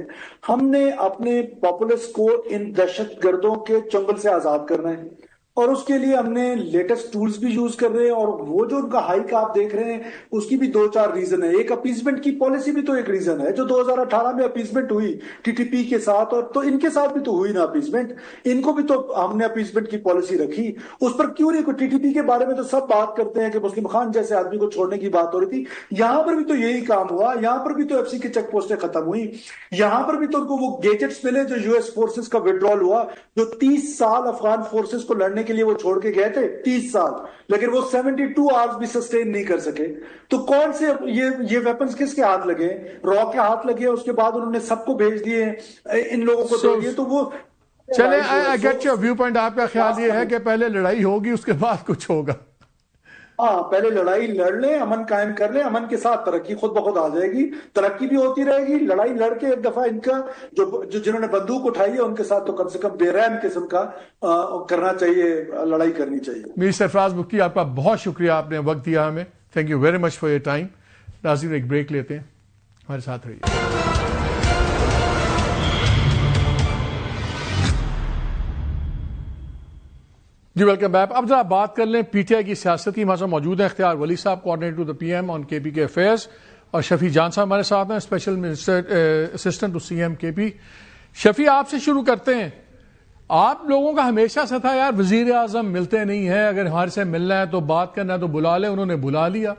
ہم نے اپنے پاپولس کو ان دہشت گردوں کے چنگل سے آزاد کرنا ہے اور اس کے لیے ہم نے لیٹسٹ ٹولز بھی یوز کر رہے ہیں. اور وہ جو ان کا ہائیک آپ دیکھ رہے ہیں اس کی بھی 2-4 ریزن ہے. ایک اپیزمنٹ کی پالیسی بھی تو ایک ریزن ہے, جو 2018 میں اپیزمنٹ ہوئی TTP کے ساتھ, اور تو ان کے ساتھ بھی تو ہوئی نا اپیزمنٹ, ان کو بھی تو ہم نے اپیزمنٹ کی پالیسی رکھی. اس پر کیوں نہیں, کوئی TTP کے بارے میں تو سب بات کرتے ہیں کہ مسلم خان جیسے آدمی کو چھوڑنے کی بات ہو رہی تھی, یہاں پر بھی تو یہی کام ہوا. یہاں پر بھی تو FC کی چیک پوسٹیں ختم ہوئی, یہاں پر بھی تو ان کو وہ گیجٹس ملے جو US فورسز کا وڈرال ہوا, جو 30 سال افغان فورسز کو لڑنے کے لیے وہ چھوڑ کے گئے تھے, 30 سال, لیکن وہ 72 آورز بھی سسٹین نہیں کر سکے. تو کون سے یہ ویپنز کس کے ہاتھ لگے؟ را کے ہاتھ لگے. اس کے بعد انہوں نے سب کو بھیج دیے, ان لوگوں کو دے دیے. تو وہ چلے I get your viewpoint. آپ کا خیال یہ ہے کہ پہلے لڑائی ہوگی اس کے بعد کچھ ہوگا؟ ہاں, پہلے لڑائی لڑ لیں, امن قائم کر لیں, امن کے ساتھ ترقی خود بخود آ جائے گی. ترقی بھی ہوتی رہے گی. لڑائی لڑ کے ایک دفعہ ان کا جو جنہوں نے بندوق اٹھائی ہے ان کے ساتھ تو کم سے کم بے رحم قسم کا کرنا چاہیے, لڑائی کرنی چاہیے. میر سرفراز مفتی آپ کا بہت شکریہ, آپ نے وقت دیا ہمیں. Thank you very much for your time. ناظرین ایک بریک لیتے ہیں, ہمارے ساتھ رہیے. جی ویلکم بیک. اب ذرا بات کر لیں پی ٹی آئی کی سیاست کی. ہمارے ساتھ موجود ہیں اختیار ولی صاحب, coordinator to the P M on K P کے افیئرز, اور شفیع جان صاحب ہمارے ساتھ ہیں, special minister assistant to C M K P. شفیع, آپ سے شروع کرتے ہیں. آپ لوگوں کا ہمیشہ سے تھا یار وزیر اعظم ملتے نہیں ہیں, اگر ہمارے سے ملنا ہے تو بات کرنا ہے تو بلا لیں, انہوں نے بلا لیا.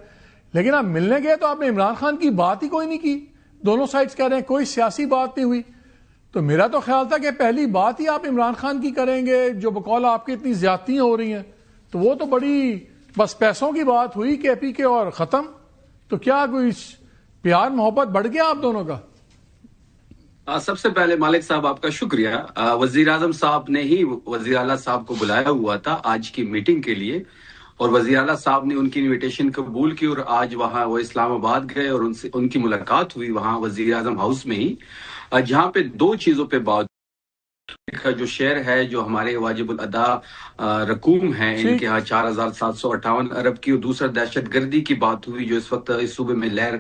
لیکن آپ ملنے گئے تو آپ نے عمران خان کی بات ہی کوئی نہیں کی. دونوں سائڈز کہہ رہے ہیں کوئی سیاسی بات نہیں ہوئی. تو میرا تو خیال تھا کہ پہلی بات ہی آپ عمران خان کی کریں گے, جو بقول آپ کی اتنی زیادتیاں ہو رہی ہیں. تو وہ تو بڑی بس پیسوں کی بات ہوئی کے پی کے اور ختم. تو کیا کوئی پیار محبت بڑھ گیا آپ دونوں کا؟ سب سے پہلے مالک صاحب آپ کا شکریہ. وزیر اعظم صاحب نے ہی وزیر اعلیٰ صاحب کو بلایا ہوا تھا آج کی میٹنگ کے لیے, اور وزیر اعلیٰ صاحب نے ان کی انویٹیشن قبول کی, اور آج وہاں وہ اسلام آباد گئے اور ان کی ملاقات ہوئی وہاں وزیر اعظم ہاؤس میں ہی, جہاں پہ دو چیزوں پہ بات. ایک جو شیئر ہے جو ہمارے واجب الادا رقوم ہیں ان کے ہاں 4758 ارب کی, اور دوسرا دہشت گردی کی بات ہوئی جو اس وقت اس صوبے میں لہر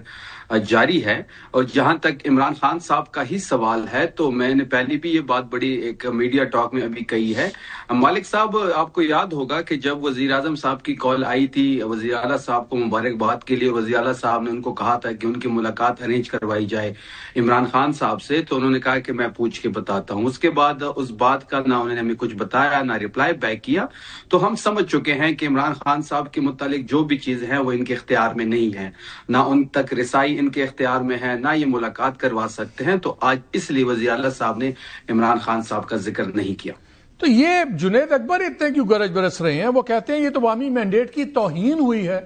جاری ہے. اور جہاں تک عمران خان صاحب کا ہی سوال ہے تو میں نے پہلے بھی یہ بات بڑی ایک میڈیا ٹاک میں ابھی کہی ہے. مالک صاحب آپ کو یاد ہوگا کہ جب وزیر اعظم صاحب کی کال آئی تھی وزیر اعلیٰ صاحب کو مبارکباد کے لیے, وزیر اعلیٰ صاحب نے ان کو کہا تھا کہ ان کی ملاقات ارینج کروائی جائے عمران خان صاحب سے, تو انہوں نے کہا کہ میں پوچھ کے بتاتا ہوں. اس کے بعد اس بات کا نہ انہوں نے ہمیں کچھ بتایا نہ ریپلائی بیک کیا. تو ہم سمجھ چکے ہیں کہ عمران خان صاحب کے متعلق جو بھی چیزیں ہیں وہ ان کے اختیار میں نہیں ہے, نہ ان تک رسائی ان کے اختیار میں ہے, نہ یہ ملاقات کروا سکتے ہیں. تو آج اس لیے وزیر اعلیٰ صاحب نے عمران خان صاحب کا ذکر نہیں کیا. تو یہ جنید اکبر اتنے کیوں گرج برس رہے ہیں؟ وہ کہتے ہیں یہ تو عوامی مینڈیٹ کی توہین ہوئی ہے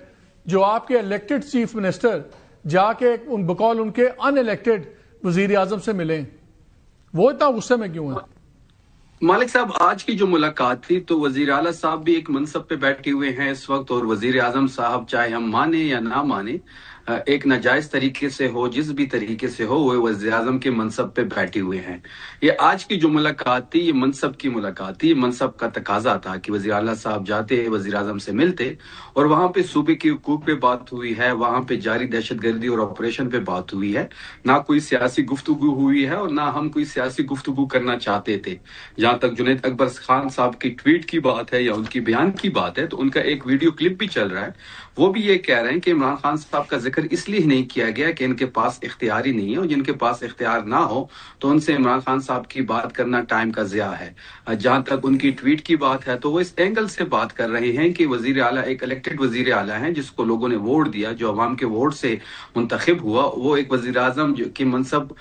جو آپ کے الیکٹڈ چیف منسٹر جا کے بقول ان کے ان الیکٹڈ وزیر اعظم سے ملیں. وہ اتنا غصے میں کیوں ہیں؟ مالک صاحب آج کی جو ملاقات تھی تو وزیر اعلیٰ صاحب بھی ایک منصب پہ بیٹھے ہوئے ہیں اس وقت, اور وزیر اعظم صاحب چاہے ہم مانے یا نہ مانے ایک ناجائز طریقے سے ہو جس بھی طریقے سے ہو وہ وزیر اعظم کے منصب پہ بیٹھے ہوئے ہیں. یہ آج کی جو ملاقات تھی یہ منصب کی ملاقات تھی, یہ منصب کا تقاضا تھا کہ وزیر اعلیٰ صاحب جاتے وزیر اعظم سے ملتے, اور وہاں پہ صوبے کے حقوق پہ بات ہوئی ہے, وہاں پہ جاری دہشت گردی اور آپریشن پہ بات ہوئی ہے. نہ کوئی سیاسی گفتگو ہوئی ہے اور نہ ہم کوئی سیاسی گفتگو کرنا چاہتے تھے. جہاں تک جنید اکبر خان صاحب کی ٹویٹ کی بات ہے یا ان کی بیان کی بات ہے تو ان کا ایک ویڈیو کلپ بھی چل رہا ہے, وہ بھی یہ کہہ رہے ہیں کہ عمران خان صاحب کا ذکر اس لیے نہیں کیا گیا کہ ان کے پاس اختیار ہی نہیں ہے, اور جن کے پاس اختیار نہ ہو تو ان سے عمران خان صاحب کی بات کرنا ٹائم کا ضیاع ہے. جہاں تک ان کی ٹویٹ کی بات ہے تو وہ اس اینگل سے بات کر رہے ہیں کہ وزیر اعلیٰ ایک الیکٹڈ وزیر اعلیٰ ہیں جس کو لوگوں نے ووٹ دیا, جو عوام کے ووٹ سے منتخب ہوا. وہ ایک وزیر اعظم کے منصب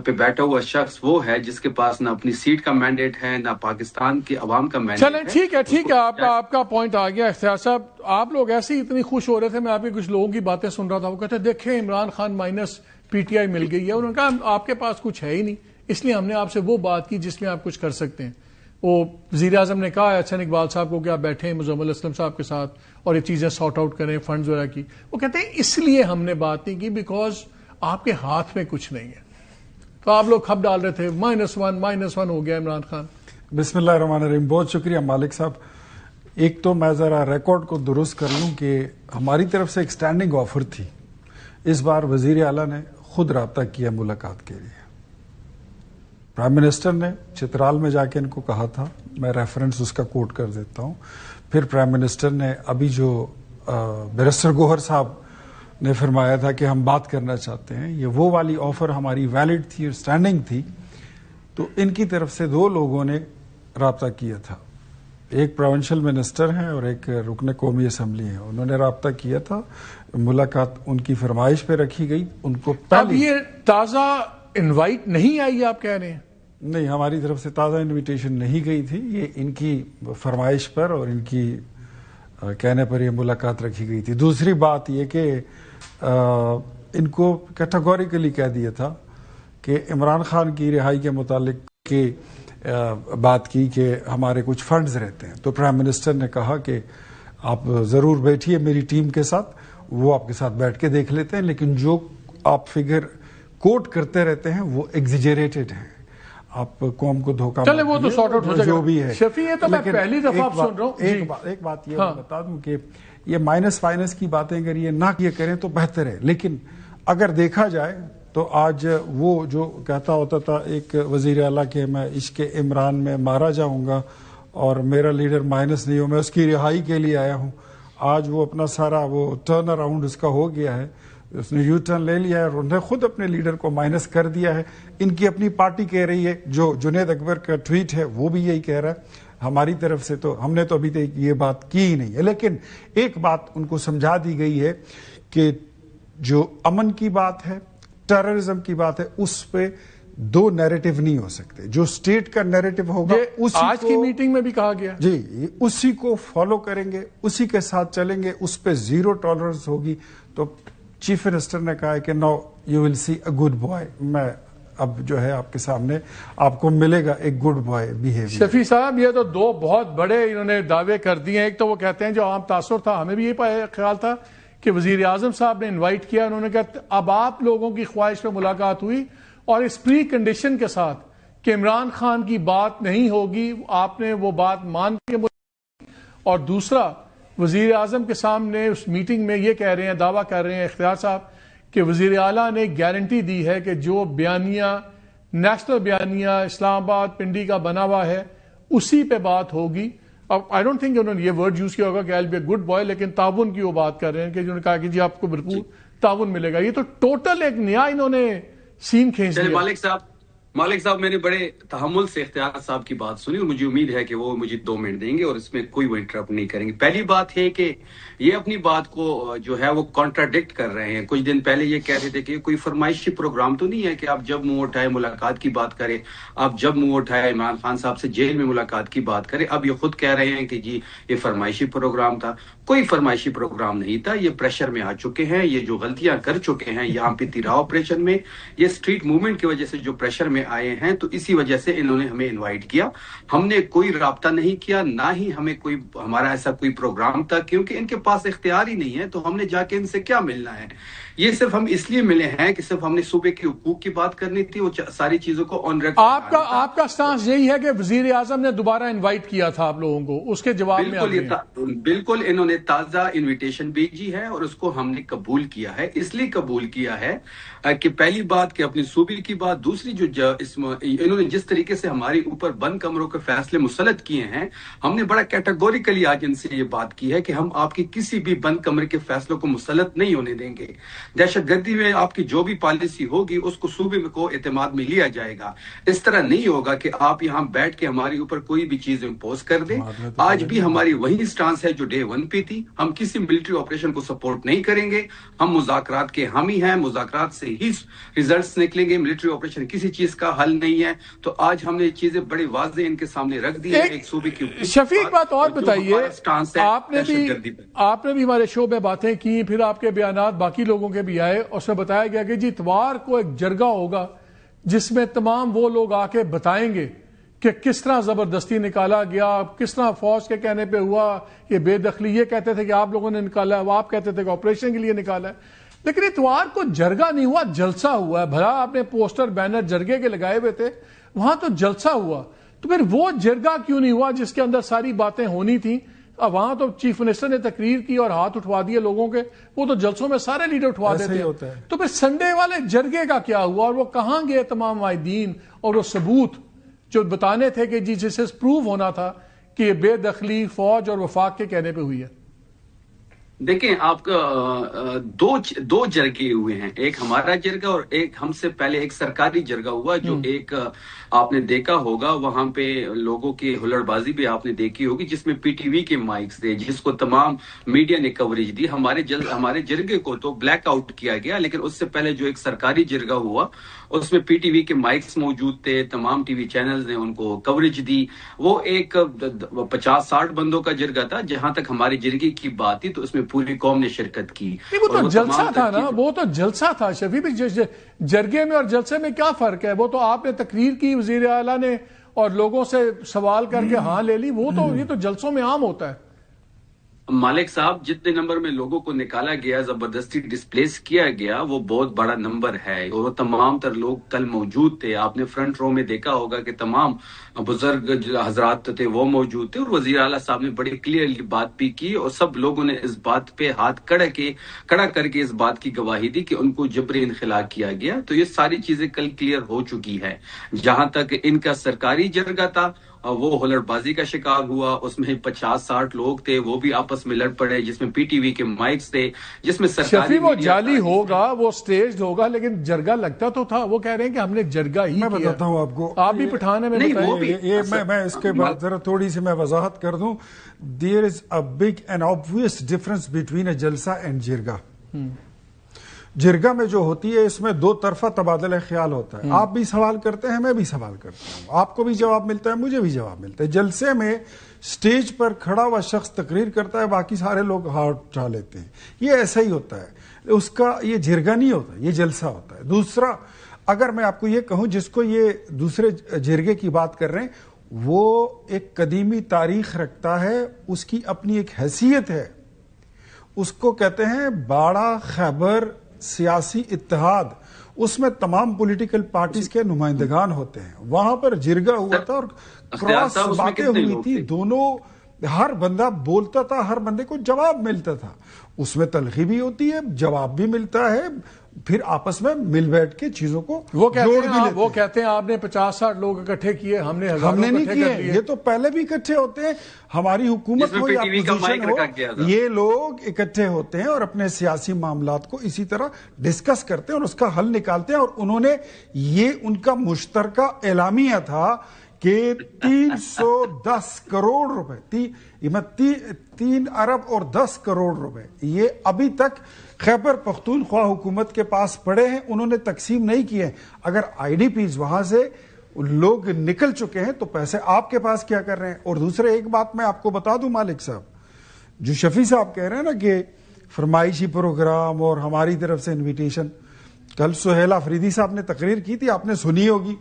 پہ بیٹھا ہوا شخص وہ ہے جس کے پاس نہ اپنی سیٹ کا مینڈیٹ ہے نہ پاکستان کے عوام کا مینڈیٹ ہے. چلیں ٹھیک ہے آپ کا پوائنٹ آ گیا. اختیار صاحب آپ لوگ ایسے ہی اتنی خوش ہو رہے تھے, میں آپ کے کچھ لوگوں کی باتیں سن رہا تھا, وہ کہتے ہیں دیکھیں Imran Khan minus P T I مل گئی ہے. انہوں نے کہا آپ کے پاس کچھ ہے ہی نہیں, اس لیے ہم نے آپ سے وہ بات کی جس میں آپ کچھ کر سکتے ہیں. وہ وزیر اعظم نے کہا احسن اقبال صاحب کو کہ آپ بیٹھیں مزمل اسلم صاحب کے ساتھ اور یہ چیزیں سارٹ آؤٹ کریں فنڈز وغیرہ کی. وہ کہتے ہیں اس لیے ہم نے بات نہیں کی بیکاز آپ کے ہاتھ میں کچھ نہیں ہے. تو آپ لوگ کھپ ڈال رہے تھے -1 ہو گیا عمران خان. بسم اللہ الرحمن الرحیم. بہت شکریہ مالک صاحب. ایک تو میں ذرا ریکارڈ کو درست کر لوں کہ ہماری طرف سے ایک سٹینڈنگ آفر تھی. اس بار وزیر اعلیٰ نے خود رابطہ کیا ملاقات کے لیے. پرائم منسٹر نے چترال میں جا کے ان کو کہا تھا, میں ریفرنس اس کا کوٹ کر دیتا ہوں. پھر پرائم منسٹر نے ابھی جو بیرسٹر گوہر صاحب نے فرمایا تھا کہ ہم بات کرنا چاہتے ہیں, یہ وہ والی آفر ہماری ویلڈ تھی اور سٹینڈنگ تھی. تو ان کی طرف سے 2 لوگوں نے رابطہ کیا تھا, ایک پروونشل منسٹر ہیں اور ایک رکن قومی اسمبلی ہیں. انہوں نے رابطہ کیا تھا, ملاقات ان کی فرمائش پہ رکھی گئی. ان کو اب یہ تازہ انوائٹ نہیں آئی آپ کہہ رہے ہیں؟ نہیں, ہماری طرف سے تازہ انویٹیشن نہیں گئی تھی. یہ ان کی فرمائش پر اور ان کی کہنے پر یہ ملاقات رکھی گئی تھی. دوسری بات یہ کہ ان کو کیٹاگوریکلی کہہ دیا تھا کہ عمران خان کی رہائی کے متعلق کہ بات کی کہ ہمارے کچھ فنڈز رہتے ہیں. تو پرائم منسٹر نے کہا کہ آپ ضرور بیٹھیے میری ٹیم کے ساتھ, وہ آپ کے ساتھ بیٹھ کے دیکھ لیتے ہیں, لیکن جو آپ فگر کوٹ کرتے رہتے ہیں وہ ایگزیجریٹڈ ہیں, آپ قوم کو دھوکہ چلے وہ تو سارٹ آؤٹ ہو جائے گا. جو بھی ہے شفیع, یہ تو میں پہلی دفعہ آپ سن رہا ہوں. ایک بات یہ بتا دوں کہ یہ مائنس کی باتیں اگر یہ نہ کیے کریں تو بہتر ہے. لیکن اگر دیکھا جائے تو آج وہ جو کہتا ہوتا تھا ایک وزیر اعلیٰ کہ میں عشق عمران میں مارا جاؤں گا اور میرا لیڈر مائنس نہیں ہو. میں اس کی رہائی کے لیے آیا ہوں. آج وہ اپنا سارا وہ ٹرن اراؤنڈ اس کا ہو گیا ہے, اس نے یو ٹرن لے لیا ہے اور انہوں نے خود اپنے لیڈر کو مائنس کر دیا ہے. ان کی اپنی پارٹی کہہ رہی ہے, جو جنید اکبر کا ٹویٹ ہے وہ بھی یہی کہہ رہا ہے. ہماری طرف سے تو ہم نے تو ابھی تک یہ بات کی ہی نہیں ہے, لیکن ایک بات ان کو سمجھا دی گئی ہے کہ جو امن کی بات ہے, ٹیررزم کی بات ہے, اس پہ دو نیریٹو نہیں ہو سکتے. جو اسٹیٹ کا نیریٹو ہوگا آج کی میٹنگ میں بھی کہا گیا جی اسی کو فالو کریں گے, اسی کے ساتھ چلیں گے, اس پہ زیرو ٹالرنس ہوگی. تو چیف منسٹر نے کہا ہے کہ no you will see a good boy. میں اب جو ہے آپ کے سامنے آپ کو ملے گا ایک گڈ بوائے بیہیویئر. شفیع صاحب یہ تو دو بہت بڑے انہوں نے دعوے کر دیے ہیں. ایک تو وہ کہتے ہیں جو عام تاثر تھا, ہمیں بھی یہ خیال تھا کہ وزیر اعظم صاحب نے انوائٹ کیا, انہوں نے کہا اب آپ لوگوں کی خواہش پہ ملاقات ہوئی اور اس پری کنڈیشن کے ساتھ کہ عمران خان کی بات نہیں ہوگی, آپ نے وہ بات مان کے. اور دوسرا وزیر اعظم کے سامنے اس میٹنگ میں یہ کہہ رہے ہیں, دعویٰ کر رہے ہیں اختیار صاحب کہ وزیر اعلیٰ نے گارنٹی دی ہے کہ جو بیانیہ نیشنل بیانیہ اسلام آباد پنڈی کا بنا ہوا ہے اسی پہ بات ہوگی. اب آئی ڈونٹ تھنک انہوں نے یہ ورڈ یوز کیا ہوگا کہ I will be a good boy, لیکن تعاون کی وہ بات کر رہے ہیں کہ جنہوں نے کہا کہ جی آپ کو بھرپور تعاون ملے گا. یہ تو ٹوٹل ایک نیا انہوں نے سین کھینچ دیا. مالک صاحب میں نے بڑے تحمل سے اختیار صاحب کی بات سنی اور مجھے امید ہے کہ وہ مجھے 2 منٹ دیں گے اور اس میں کوئی وہ انٹرپٹ نہیں کریں گے. پہلی بات ہے کہ یہ اپنی بات کو جو ہے وہ کانٹراڈکٹ کر رہے ہیں. کچھ دن پہلے یہ کہہ رہے تھے کہ کوئی فرمائشی پروگرام تو نہیں ہے کہ آپ جب منہ اٹھائے ملاقات کی بات کریں, آپ جب منہ اٹھائے عمران خان صاحب سے جیل میں ملاقات کی بات کریں. اب یہ خود کہہ رہے ہیں کہ جی یہ فرمائشی پروگرام تھا. کوئی فرمائشی پروگرام نہیں تھا. یہ پریشر میں آ چکے ہیں, یہ جو غلطیاں کر چکے ہیں یہاں پہ تیرا آپریشن میں, یہ اسٹریٹ موومنٹ کی وجہ سے جو پریشر میں آئے ہیں, تو اسی وجہ سے انہوں نے ہمیں انوائٹ کیا. ہم نے کوئی رابطہ نہیں کیا, نہ ہی ہمیں کوئی ہمارا ایسا کوئی پروگرام تھا, کیونکہ ان کے پاس اختیار ہی نہیں ہے. تو ہم نے جا کے ان سے کیا ملنا ہے. یہ صرف ہم اس لیے ملے ہیں کہ صرف ہم نے صوبے کے حقوق کی بات کرنی تھی, وہ ساری چیزوں کو آن ریکارڈ. آپ کا سٹانس یہی ہے کہ وزیر اعظم نے دوبارہ انوائٹ کیا تھا آپ لوگوں کو, اس کے جواب میں بالکل انہوں نے تازہ انویٹیشن بھیجی ہے اور اس کو ہم نے قبول کیا ہے. اس لیے قبول کیا ہے کہ پہلی بات کہ اپنی صوبے کی بات, دوسری جو انہوں نے جس طریقے سے ہمارے اوپر بند کمروں کے فیصلے مسلط کیے ہیں, ہم نے بڑا کیٹیگوریکلی آج ان سے یہ بات کی ہے کہ ہم آپ کی کسی بھی بند کمرے کے فیصلوں کو مسلط نہیں ہونے دیں گے. دہشت گردی میں آپ کی جو بھی پالیسی ہوگی اس کو صوبے میں کو اعتماد میں لیا جائے گا. اس طرح نہیں ہوگا کہ آپ یہاں بیٹھ کے ہمارے اوپر کوئی بھی چیز امپوز کر دیں. آج بھی ہماری وہی سٹانس ہے جو ڈے 1 پہ تھی. ہم کسی ملٹری آپریشن کو سپورٹ نہیں کریں گے. ہم مذاکرات کے حامی ہیں, مذاکرات سے ہی ریزلٹس نکلیں گے. ملٹری آپریشن کسی چیز کا حل نہیں ہے. تو آج ہم نے چیزیں بڑی واضح ان کے سامنے رکھ دی ہے. ایک صوبے کی شفیع بات اور بتائیے, آپ نے بھی ہمارے شو میں باتیں کی, پھر آپ کے بیانات باقی لوگوں کے بھی آئے, اس میں بتایا گیا کہ جی اتوار کو ایک جرگہ ہوگا جس میں تمام وہ لوگ آ کے بتائیں گے کہ کس طرح زبردستی نکالا گیا, کس طرح فوج کے کہنے پہ ہوا, یہ بے دخلی یہ کہتے تھے کہ آپ لوگوں نے نکالا ہے, وہ آپ کہتے تھے کہ آپریشن کے لیے نکالا ہے. لیکن اتوار کو جرگہ نہیں ہوا, جلسہ ہوا ہے. بھلا آپ نے پوسٹر بینر جرگے کے لگائے ہوئے تھے, وہاں تو جلسہ ہوا. تو پھر وہ جرگہ کیوں نہیں ہوا جس کے اندر ساری باتیں ہونی تھیں؟ اب وہاں تو چیف منسٹر نے تقریر کی اور ہاتھ اٹھوا دیے لوگوں کے, وہ تو جلسوں میں سارے لیڈر اٹھوا دیتے ہیں. تو پھر سنڈے والے جرگے کا کیا ہوا, اور وہ کہاں گئے تمام معاہدین اور وہ ثبوت جو بتانے تھے کہ جی جسے پروو ہونا تھا کہ یہ بے دخلی فوج اور وفاق کے کہنے پہ ہوئی ہے؟ دیکھیں آپ کا دو جرگے ہوئے ہیں, ایک ہمارا جرگہ اور ایک ہم سے پہلے ایک سرکاری جرگہ ہوا, جو ایک آپ نے دیکھا ہوگا وہاں پہ لوگوں کی ہلڑ بازی بھی آپ نے دیکھی ہوگی, جس میں پی ٹی وی کے مائکس تھے, جس کو تمام میڈیا نے کوریج دی. ہمارے جرگے کو تو بلیک آؤٹ کیا گیا, لیکن اس سے پہلے جو ایک سرکاری جرگہ ہوا اس میں پی ٹی وی کے مائکس موجود تھے, تمام ٹی وی چینلز نے ان کو کوریج دی. وہ ایک 50-60 بندوں کا جرگہ تھا. جہاں تک ہمارے جرگے کی بات تھی تو اس میں پوری قوم نے شرکت کی. وہ تو جلسہ تھا نا, وہ تو جلسہ تھا شفیع. جرگے میں اور جلسے میں کیا فرق ہے؟ وہ تو آپ نے تقریر کی وزیر اعلیٰ نے اور لوگوں سے سوال کر کے ہاں لے لی, وہ تو یہ تو جلسوں میں عام ہوتا ہے. مالک صاحب جتنے نمبر میں لوگوں کو نکالا گیا, زبردستی ڈسپلیس کیا گیا, وہ بہت بڑا نمبر ہے, اور وہ تمام تر لوگ کل موجود تھے. آپ نے فرنٹ رو میں دیکھا ہوگا کہ تمام بزرگ حضرات تھے وہ موجود تھے, اور وزیر اعلیٰ صاحب نے بڑی کلیئرلی بات بھی کی, اور سب لوگوں نے اس بات پہ ہاتھ کڑا کر کے اس بات کی گواہی دی کہ ان کو جبری انخلا کیا گیا. تو یہ ساری چیزیں کل کلیئر ہو چکی ہے. جہاں تک ان کا سرکاری جرگہ تھا وہ ہلڑ بازی کا شکار ہوا، اس میں 50-60 لوگ تھے، وہ بھی آپس میں لڑ پڑے، جس میں پی ٹی وی کے مائکس تھے، جس میں سرکاری شفیع وہ جعلی ہوگا، وہ سٹیجڈ ہوگا، لیکن جرگہ لگتا تو تھا. وہ کہہ رہے ہیں کہ ہم نے جرگہ ہی میں کیا. بتاتا ہوں آپ کو، آپ بھی پٹھان ہیں، میں اس کے بعد ذرا تھوڑی سی میں وضاحت کر دوں. There is a big and obvious difference between a jalsa and جرگہ. جرگہ میں جو ہوتی ہے اس میں دو طرفہ تبادلہ خیال ہوتا ہے. آپ بھی سوال کرتے ہیں، میں بھی سوال کرتا ہوں، آپ کو بھی جواب ملتا ہے، مجھے بھی جواب ملتا ہے. جلسے میں سٹیج پر کھڑا ہوا شخص تقریر کرتا ہے، باقی سارے لوگ ہاتھ اٹھا لیتے ہیں. یہ ایسا ہی ہوتا ہے، اس کا یہ جرگہ نہیں ہوتا، یہ جلسہ ہوتا ہے. دوسرا، اگر میں آپ کو یہ کہوں جس کو یہ دوسرے جرگے کی بات کر رہے ہیں، وہ ایک قدیمی تاریخ رکھتا ہے، اس کی اپنی ایک حیثیت ہے. اس کو کہتے ہیں باڑہ خیبر سیاسی اتحاد. اس میں تمام پولیٹیکل پارٹیز کے نمائندگان ہوتے ہیں. وہاں پر جرگہ ہوا تھا اور کراس باتیں ہوئی تھی، دونوں ہر بندہ بولتا تھا، ہر بندے کو جواب ملتا تھا. اس میں تلخی بھی ہوتی ہے، جواب بھی ملتا ہے، پھر آپس میں مل بیٹھ کے چیزوں کو وہ کہتے ہیں آپ نے 50-60 لوگ اکٹھے کیے، ہم نے نہیں کیے. یہ تو پہلے بھی اکٹھے ہوتے ہیں. ہماری حکومت ہو یا اپوزیشن ہو، یہ لوگ اکٹھے ہوتے ہیں اور اپنے سیاسی معاملات کو اسی طرح ڈسکس کرتے ہیں اور اس کا حل نکالتے ہیں. اور انہوں نے یہ ان کا مشترکہ اعلامیہ تھا کہ 310 کروڑ روپے، 3 ارب اور 10 کروڑ روپے یہ ابھی تک خیبر پختونخوا حکومت کے پاس پڑے ہیں. انہوں نے تقسیم نہیں کیے. اگر آئی ڈی پیز وہاں سے لوگ نکل چکے ہیں تو پیسے آپ کے پاس کیا کر رہے ہیں؟ اور دوسرے ایک بات میں آپ کو بتا دوں مالک صاحب، جو شفیع صاحب کہہ رہے ہیں نا کہ فرمائشی پروگرام اور ہماری طرف سے انویٹیشن، کل سہیل آفریدی صاحب نے تقریر کی تھی، آپ نے سنی ہوگی.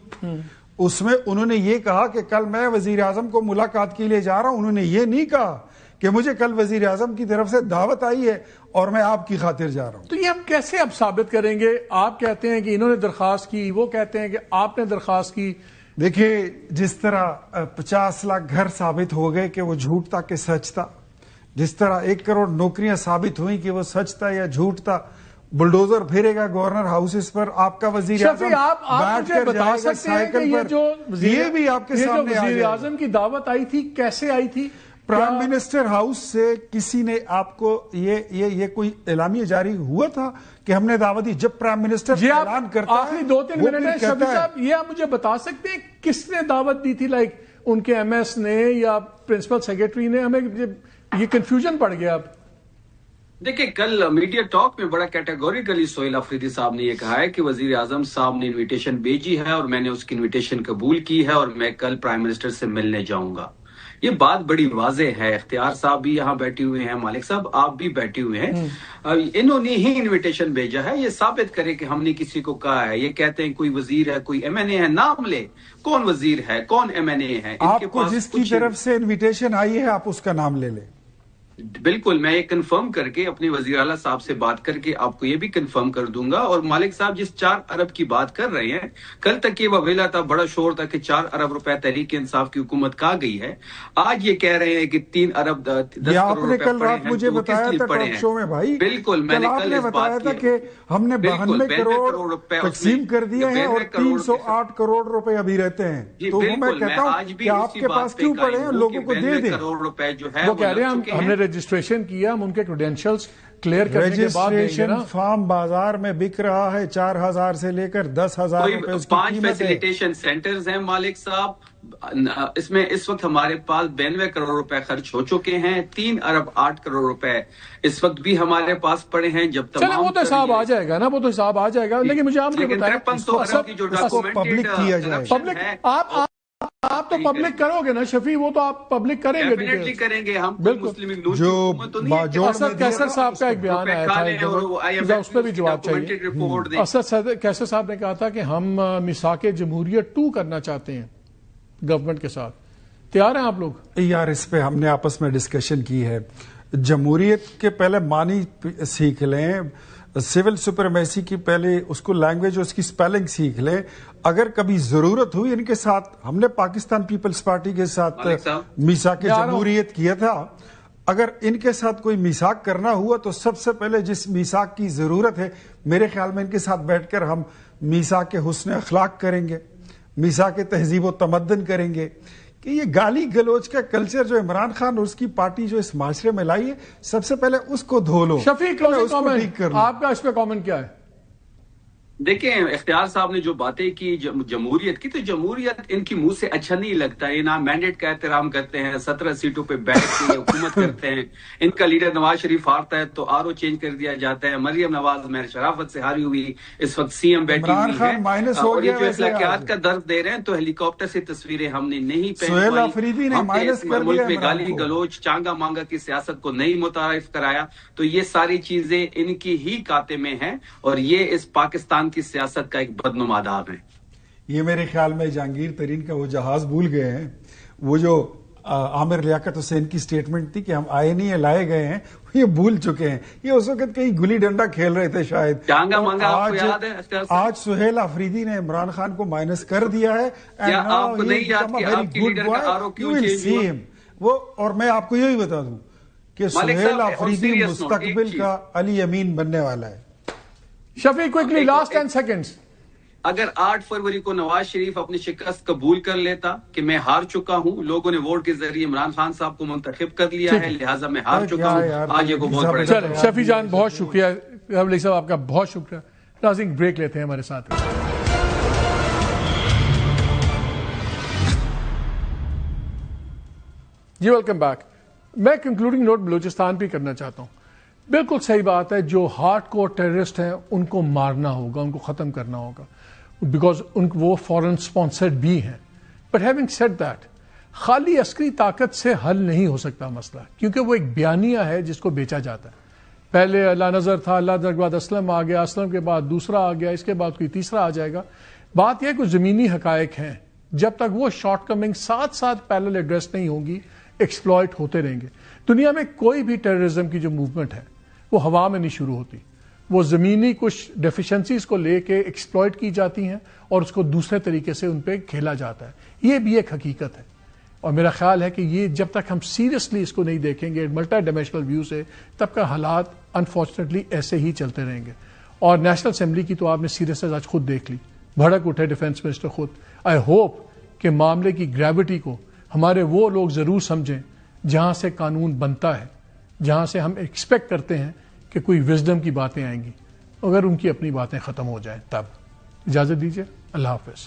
اس میں انہوں نے یہ کہا کہ کل میں وزیر اعظم کو ملاقات کے لیے جا رہا ہوں. انہوں نے یہ نہیں کہا کہ مجھے کل وزیر اعظم کی طرف سے دعوت آئی ہے اور میں آپ کی خاطر جا رہا ہوں. تو یہ ہم کیسے اب ثابت کریں گے؟ آپ کہتے ہیں کہ انہوں نے درخواست کی، وہ کہتے ہیں کہ آپ نے درخواست کی. دیکھیں، جس طرح 50 لاکھ گھر ثابت ہو گئے کہ وہ جھوٹ تھا کہ سچ تھا، جس طرح 1 کروڑ نوکریاں ثابت ہوئیں کہ وہ سچ تھا یا جھوٹ تھا، بلڈوزر پھرے گا گورنر ہاؤسز پر، آپ کا وزیر اعظم بیٹھ کر جائے گا سائیکل پر، یہ بھی آپ کے سامنے آ وزیر اعظم کی دعوت آئی تھی کیسے آئی تھی؟ پرائم منسٹر ہاؤس سے کسی نے آپ کو یہ کوئی اعلامیہ جاری ہوا تھا کہ ہم نے دعوت دی؟ جب پرائم منسٹر اعلان کرتا ہے، آخری 2-3 منٹ ہے شفیع صاحب، یہ آپ مجھے بتا سکتے ہیں کس نے دعوت دی تھی؟ لائک ان کے ایم ایس نے یا پرنسپل سیکرٹری نے؟ ہمیں یہ کنفیوژن پڑ گیا. اب دیکھیں، کل میڈیا ٹاک میں بڑا کیٹیگوریکلی سہیل آفریدی صاحب نے یہ کہا ہے کہ وزیر اعظم صاحب نے انویٹیشن بھیجی ہے اور میں نے اس کی انویٹیشن قبول کی ہے اور میں کل پرائم منسٹر سے ملنے جاؤں گا. یہ بات بڑی واضح ہے. اختیار صاحب بھی یہاں بیٹھے ہوئے ہیں، مالک صاحب آپ بھی بیٹھے ہوئے ہیں. انہوں نے ہی انویٹیشن بھیجا ہے. یہ ثابت کرے کہ ہم نے کسی کو کہا ہے. یہ کہتے ہیں کوئی وزیر ہے، کوئی ایم این اے ہے، نام لے کون وزیر ہے، کون ایم این اے ہے. آپ کو جس کی طرف سے انویٹیشن آئی ہے آپ اس کا نام لے لیں. بالکل، میں یہ کنفرم کر کے اپنے وزیر اعلیٰ صاحب سے بات کر کے آپ کو یہ بھی کنفرم کر دوں گا. اور مالک صاحب جس 4 ارب کی بات کر رہے ہیں، کل تک یہ وویلا تھا، بڑا شور تھا کہ 4 ارب روپے تحریک انصاف کی حکومت کہا گئی ہے. آج یہ کہہ رہے ہیں کہ 3 ارب 10 کروڑ روپے کل رات مجھے بتایا تھا ٹاک شو میں. بھائی بالکل، میں نے کل بتایا تھا کہ ہم نے 92 کروڑ تقسیم کر دیے ہیں اور 308 کروڑ روپے ابھی رہتے ہیں. تو میں کہتا ہوں کہ آپ کے پاس کیوں پڑے ہیں، لوگوں کو دے دیں. وہ کہہ رہے ہیں ہم نے رجسٹریشن کیا، ہم ان کے کریڈینشیلز کلیئر کرنے کے بعد دیں گے نا. فارم بازار میں بک رہا ہے 4000 سے لے کر 10,000 روپے. 5 فیسیلیٹیشن سینٹرز ہیں مالک صاحب. اس میں اس وقت ہمارے پاس 92 کروڑ روپے خرچ ہو چکے ہیں. 3 ارب 8 کروڑ روپے اس وقت بھی ہمارے پاس پڑے ہیں. جب تمام وہ تو حساب آ جائے گا نا، وہ تو حساب آ جائے گا. لیکن مجھے آپ نے بتایا پبلک کیا جائے. پبلک آپ تو پبلک کرو گے نا شفیع، وہ تو آپ پبلک کریں گے. ڈیفینیٹلی کریں گے ہم. بالکل. جو اسد کیسر صاحب کا ایک بیان آیا تھا، اس پہ بھی جواب چاہیے. اسد کیسر صاحب نے کہا تھا کہ ہم میثاق جمہوریت 2 کرنا چاہتے ہیں گورنمنٹ کے ساتھ. تیار ہیں آپ لوگ؟ یار اس پہ ہم نے آپس میں ڈسکشن کی ہے. جمہوریت کے پہلے معنی سیکھ لیں، سول سپریمیسی کی پہلے اس کو لینگویج اور اس کی سپیلنگ سیکھ لیں. اگر کبھی ضرورت ہوئی ان کے ساتھ، ہم نے پاکستان پیپلز پارٹی کے ساتھ میثاق جمہوریت کیا تھا، اگر ان کے ساتھ کوئی میثاق کرنا ہوا تو سب سے پہلے جس میثاق کی ضرورت ہے میرے خیال میں ان کے ساتھ بیٹھ کر ہم میثاق حسن اخلاق کریں گے، میثاق تہذیب و تمدن کریں گے کہ یہ گالی گلوچ کا کلچر جو عمران خان اور اس کی پارٹی جو اس معاشرے میں لائی ہے، سب سے پہلے اس کو دھو لو. شفیق آپ کا اس پہ کامنٹ کیا ہے؟ دیکھیں اختیار صاحب نے جو باتیں کی جمہوریت کی، تو جمہوریت ان کی منہ سے اچھا نہیں لگتا ہے. نا مینڈیٹ کا احترام کرتے ہیں، 17 سیٹوں پہ بیٹھ کے حکومت کرتے ہیں. ان کا لیڈر نواز شریف ہارتا ہے تو RO چینج کر دیا جاتا ہے. مریم نواز مہر شرافت سے ہاری ہوئی، اس وقت CM بیٹھی ہوئی ہے، اور یہ جو اخلاقیات کا درد دے رہے ہیں تو ہیلی کاپٹر سے تصویریں ہم نے نہیں پہنچائی. ہم نے ملک میں گالی گلوچ چانگا مانگا کی سیاست کو نہیں متعارف کرایا. تو یہ ساری چیزیں ان کی ہی کاتے میں ہیں، اور یہ اس پاکستان کی سیاست کا ایک بدنما آداب ہے. یہ میرے خیال میں جہانگیر ترین کا وہ جہاز بھول گئے ہیں. وہ جو عامر لیاقت حسین کی سٹیٹمنٹ تھی کہ ہم آئے نہیں ہیں لائے گئے ہیں، یہ بھول چکے ہیں. یہ اس وقت کہیں گلی ڈنڈا کھیل رہے تھے شاید. چانگا مانگا آپ کو یاد ہے؟ آج سہیل آفریدی نے عمران خان کو مائنس کر دیا ہے. آپ کو نہیں یاد کہ آپ کی لیڈر کا RO کیوں چینج ہوا؟ وہ اور میں آپ کو یہی بتا دوں کہ سہیل آفریدی مستقبل کا علی امین بننے والا ہے. شفیق کوئکلی لاسٹ 10 سیکنڈز. اگر 8 فروری کو نواز شریف اپنی شکست قبول کر لیتا کہ میں ہار چکا ہوں، لوگوں نے ووٹ کے ذریعے عمران خان صاحب کو منتخب کر لیا ہے، لہٰذا میں ہار چکا ہوں، آج یہ کو بہت بڑا. چلیں شفیع جان بہت شکریہ، علی صاحب آپ کا بہت شکریہ. ناظرین بریک لیتے ہیں ہمارے ساتھ. جی ویلکم بیک. میں کنکلوڈنگ نوٹ بلوچستان پہ کرنا چاہتا ہوں. بالکل صحیح بات ہے، جو ہارڈ کور ٹیررسٹ ہیں ان کو مارنا ہوگا، ان کو ختم کرنا ہوگا، بیکاز وہ فورن سپانسرڈ بھی ہیں. بٹ ہیونگ سیڈ دیٹ، خالی عسکری طاقت سے حل نہیں ہو سکتا مسئلہ، کیونکہ وہ ایک بیانیہ ہے جس کو بیچا جاتا ہے. پہلے اللہ نظر تھا، اللہ نظر کے بعد اسلم آ گیا، اسلم کے بعد دوسرا آ گیا، اس کے بعد کوئی تیسرا آ جائے گا. بات یہ ہے کہ زمینی حقائق ہیں، جب تک وہ شارٹ کمنگ ساتھ ساتھ پیرل ایڈریس نہیں ہوں گی، ایکسپلائٹ ہوتے رہیں گے. دنیا میں کوئی بھی ٹیررزم کی جو موومنٹ ہے وہ ہوا میں نہیں شروع ہوتی، وہ زمینی کچھ ڈیفیشنسیز کو لے کے ایکسپلائٹ کی جاتی ہیں اور اس کو دوسرے طریقے سے ان پہ کھیلا جاتا ہے. یہ بھی ایک حقیقت ہے، اور میرا خیال ہے کہ یہ جب تک ہم سیریسلی اس کو نہیں دیکھیں گے ملٹی ڈائمینشنل ویو سے، تب کا حالات انفارچونیٹلی ایسے ہی چلتے رہیں گے. اور نیشنل اسمبلی کی تو آپ نے سیریسنس آج خود دیکھ لی، بھڑک اٹھے ڈیفینس منسٹر خود. آئی ہوپ کہ معاملے کی گریوٹی کو ہمارے وہ لوگ ضرور سمجھیں جہاں سے قانون بنتا ہے، جہاں سے ہم ایکسپیکٹ کرتے ہیں کہ کوئی وزڈم کی باتیں آئیں گی. اگر ان کی اپنی باتیں ختم ہو جائیں تب. اجازت دیجیے، اللہ حافظ.